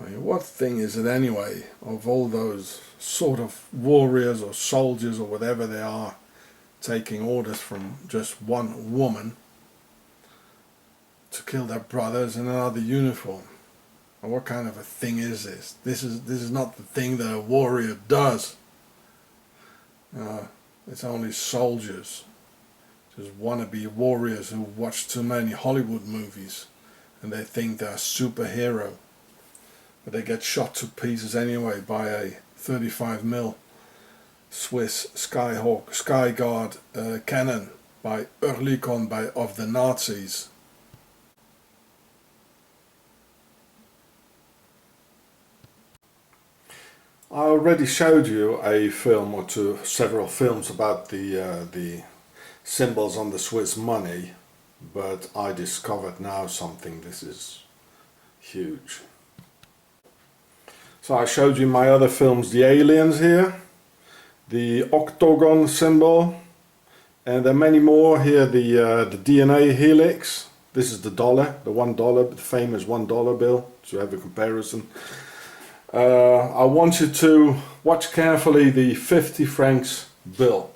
I mean, what thing is it anyway, of all those sort of warriors or soldiers or whatever they are, taking orders from just one woman to kill their brothers in another uniform? And what kind of a thing is this? This is not the thing that a warrior does. It's only soldiers, just wannabe warriors who watch too many Hollywood movies and they think they're a superhero. But they get shot to pieces anyway by a 35mm Swiss Skyguard cannon by Oerlikon of the Nazis. I already showed you a film or two, several films about the symbols on the Swiss money, but I discovered now something. This is huge. So I showed you my other films, the aliens here, the Octagon symbol, and there are many more here, the DNA helix. This is the dollar, the $1, the famous $1 bill, to have a comparison. I want you to watch carefully the 50 francs bill.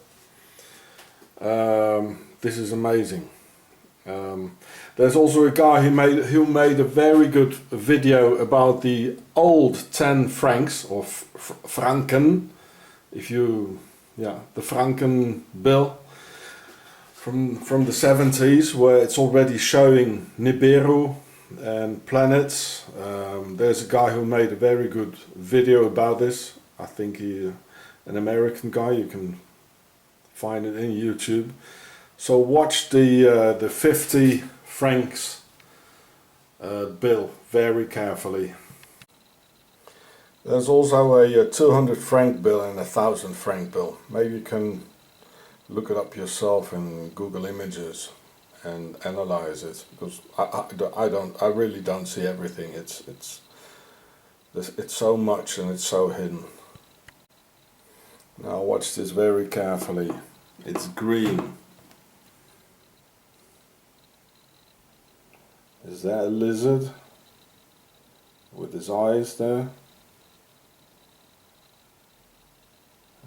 This is amazing. There's also a guy who made a very good video about the old 10 francs or franken, the franken bill from the 70s, where it's already showing Nibiru and planets. There's a guy who made a very good video about this. I think he's an American guy. You can find it in YouTube. So watch the 50 francs bill very carefully. There's also a 200 franc bill and a 1,000 franc bill. Maybe you can look it up yourself in Google Images and analyze it, because I really don't see everything. It's so much and it's so hidden. Now watch this very carefully. It's green. Is that a lizard with his eyes there?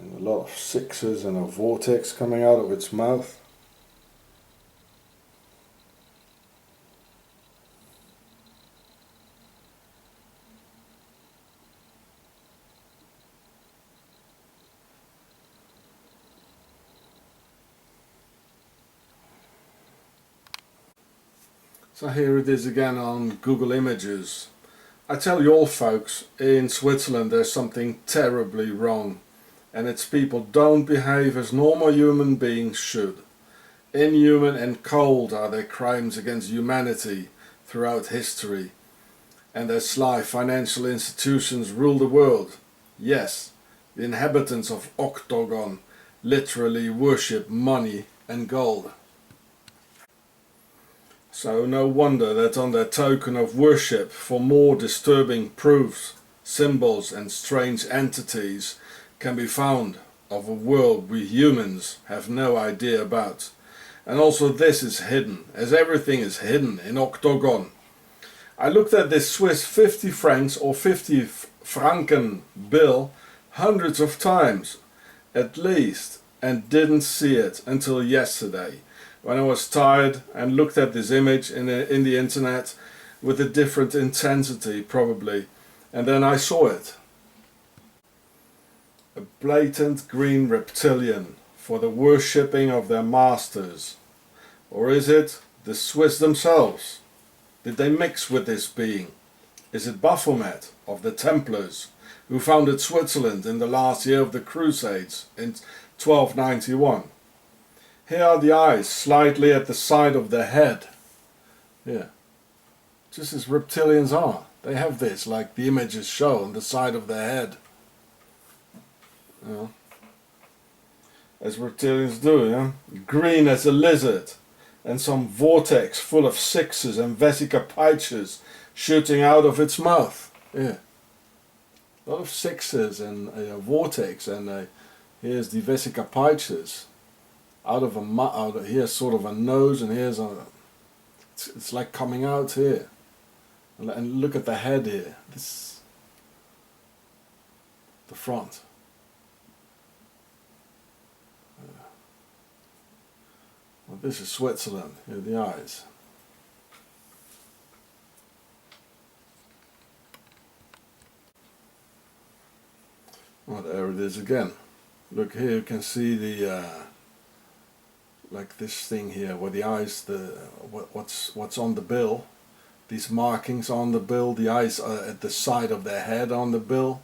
And a lot of sixes and a vortex coming out of its mouth. So here it is again on Google Images. I tell you all folks, in Switzerland there's something terribly wrong, and it's people don't behave as normal human beings should. Inhuman and cold are their crimes against humanity throughout history, and their sly financial institutions rule the world. Yes, the inhabitants of Octagon literally worship money and gold. So no wonder that on their token of worship for more disturbing proofs, symbols and strange entities can be found of a world we humans have no idea about. And also this is hidden, as everything is hidden in Octagon. I looked at this Swiss 50 francs or 50 franken bill hundreds of times at least, and didn't see it until yesterday when I was tired and looked at this image in the internet with a different intensity probably, and then I saw it. A blatant green reptilian for the worshipping of their masters. Or is it the Swiss themselves? Did they mix with this being? Is it Baphomet of the Templars, who founded Switzerland in the last year of the Crusades in 1291? Here are the eyes slightly at the side of the head. Yeah, just as reptilians are. They have this, like the images show, on the side of their head. You know, as reptilians do, yeah? Green as a lizard, and some vortex full of sixes and vesica pisces shooting out of its mouth. Yeah, a lot of sixes and a vortex, and here's the vesica pisces out of here's sort of a nose, and here's it's like coming out here. And look at the head here. This, the front. Well, this is Switzerland. Here are the eyes. Well, there it is again. Look here, you can see the like this thing here, where the eyes, what's on the bill. These markings on the bill. The eyes are at the side of their head on the bill.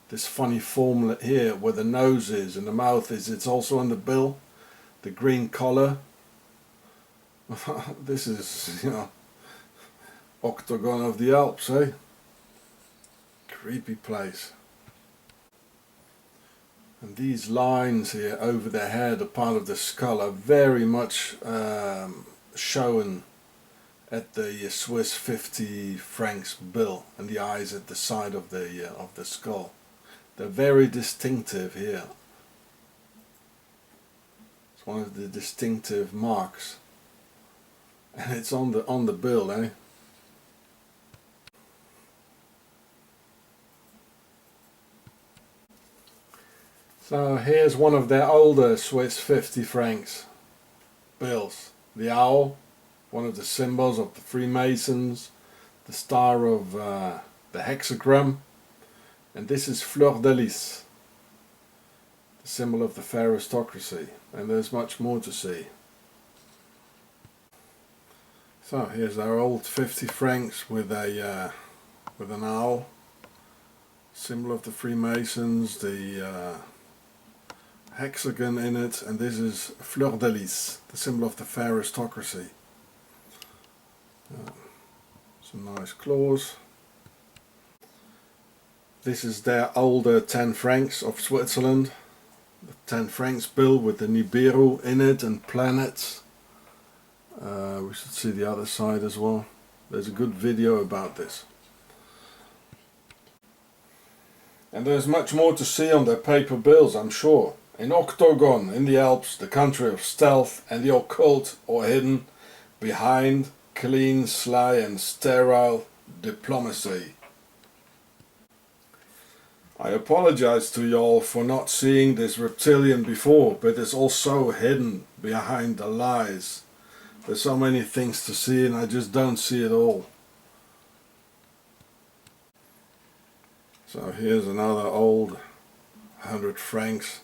This funny form here, where the nose is and the mouth is, it's also on the bill. The green collar. This is, you know, octagon of the Alps, eh? Creepy place. And these lines here over the head, a part of the skull, are very much shown at the Swiss 50 francs bill, and the eyes at the side of the skull. They're very distinctive here. It's one of the distinctive marks. And it's on the bill, eh? So here's one of their older Swiss 50 francs bills. The owl, one of the symbols of the Freemasons, the star of the hexagram, and this is fleur de lis, the symbol of the aristocracy, and there's much more to see. So here's our old 50 francs with an owl, symbol of the Freemasons, the hexagon in it, and this is fleur de lis, the symbol of the aristocracy. Some nice claws. This is their older 10 francs of Switzerland, the 10 francs bill with the Nibiru in it and planets. We should see the other side as well. There's a good video about this. And there's much more to see on their paper bills, I'm sure. In Octagon, in the Alps, the country of stealth and the occult, or hidden behind clean, sly and sterile diplomacy. I apologize to y'all for not seeing this reptilian before, but it's also hidden behind the lies. There's so many things to see and I just don't see it all. So here's another old 100 francs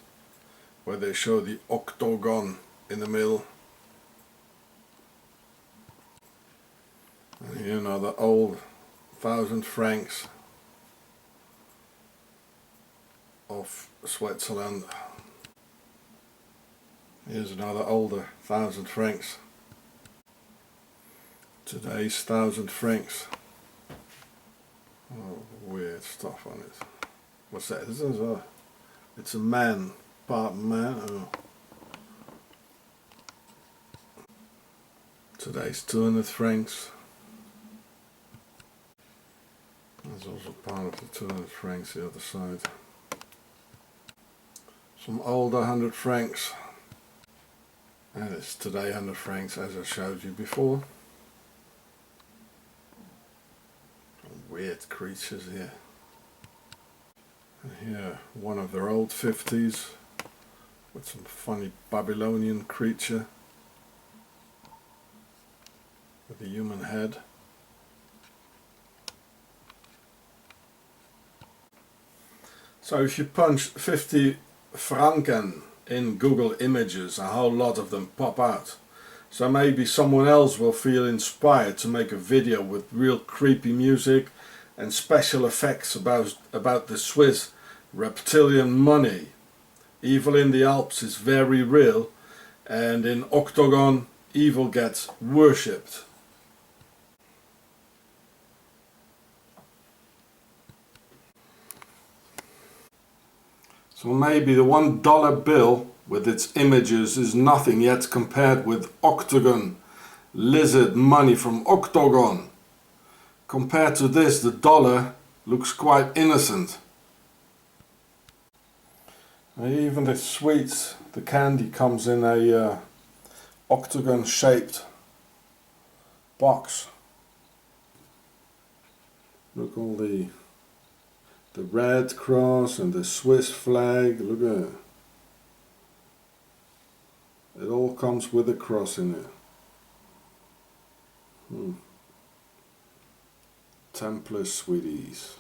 where they show the octagon in the middle. And here another old 1000 francs of Switzerland. Here's another older 1000 francs. Today's 1000 francs. Oh, weird stuff on it. What's that? It's a man, part man. Oh. Today's 200 francs. There's also part of the 200 francs the other side. Some older 100 francs. And it's today 100 francs as I showed you before. weird creatures here. And here, one of their old 50s with some funny Babylonian creature with a human head. So if you punch 50 Pharaonen in Google Images, a whole lot of them pop out. So maybe someone else will feel inspired to make a video with real creepy music and special effects about the Swiss reptilian money. Evil in the Alps is very real, and in Octagon evil gets worshipped. So maybe the $1 bill with its images is nothing yet compared with Octagon, lizard money from Octagon. Compared to this, the dollar looks quite innocent. And even the sweets, the candy comes in a octagon shaped box. Look, all the red cross and the Swiss flag, look at it. It all comes with a cross in it. Templar sweeties.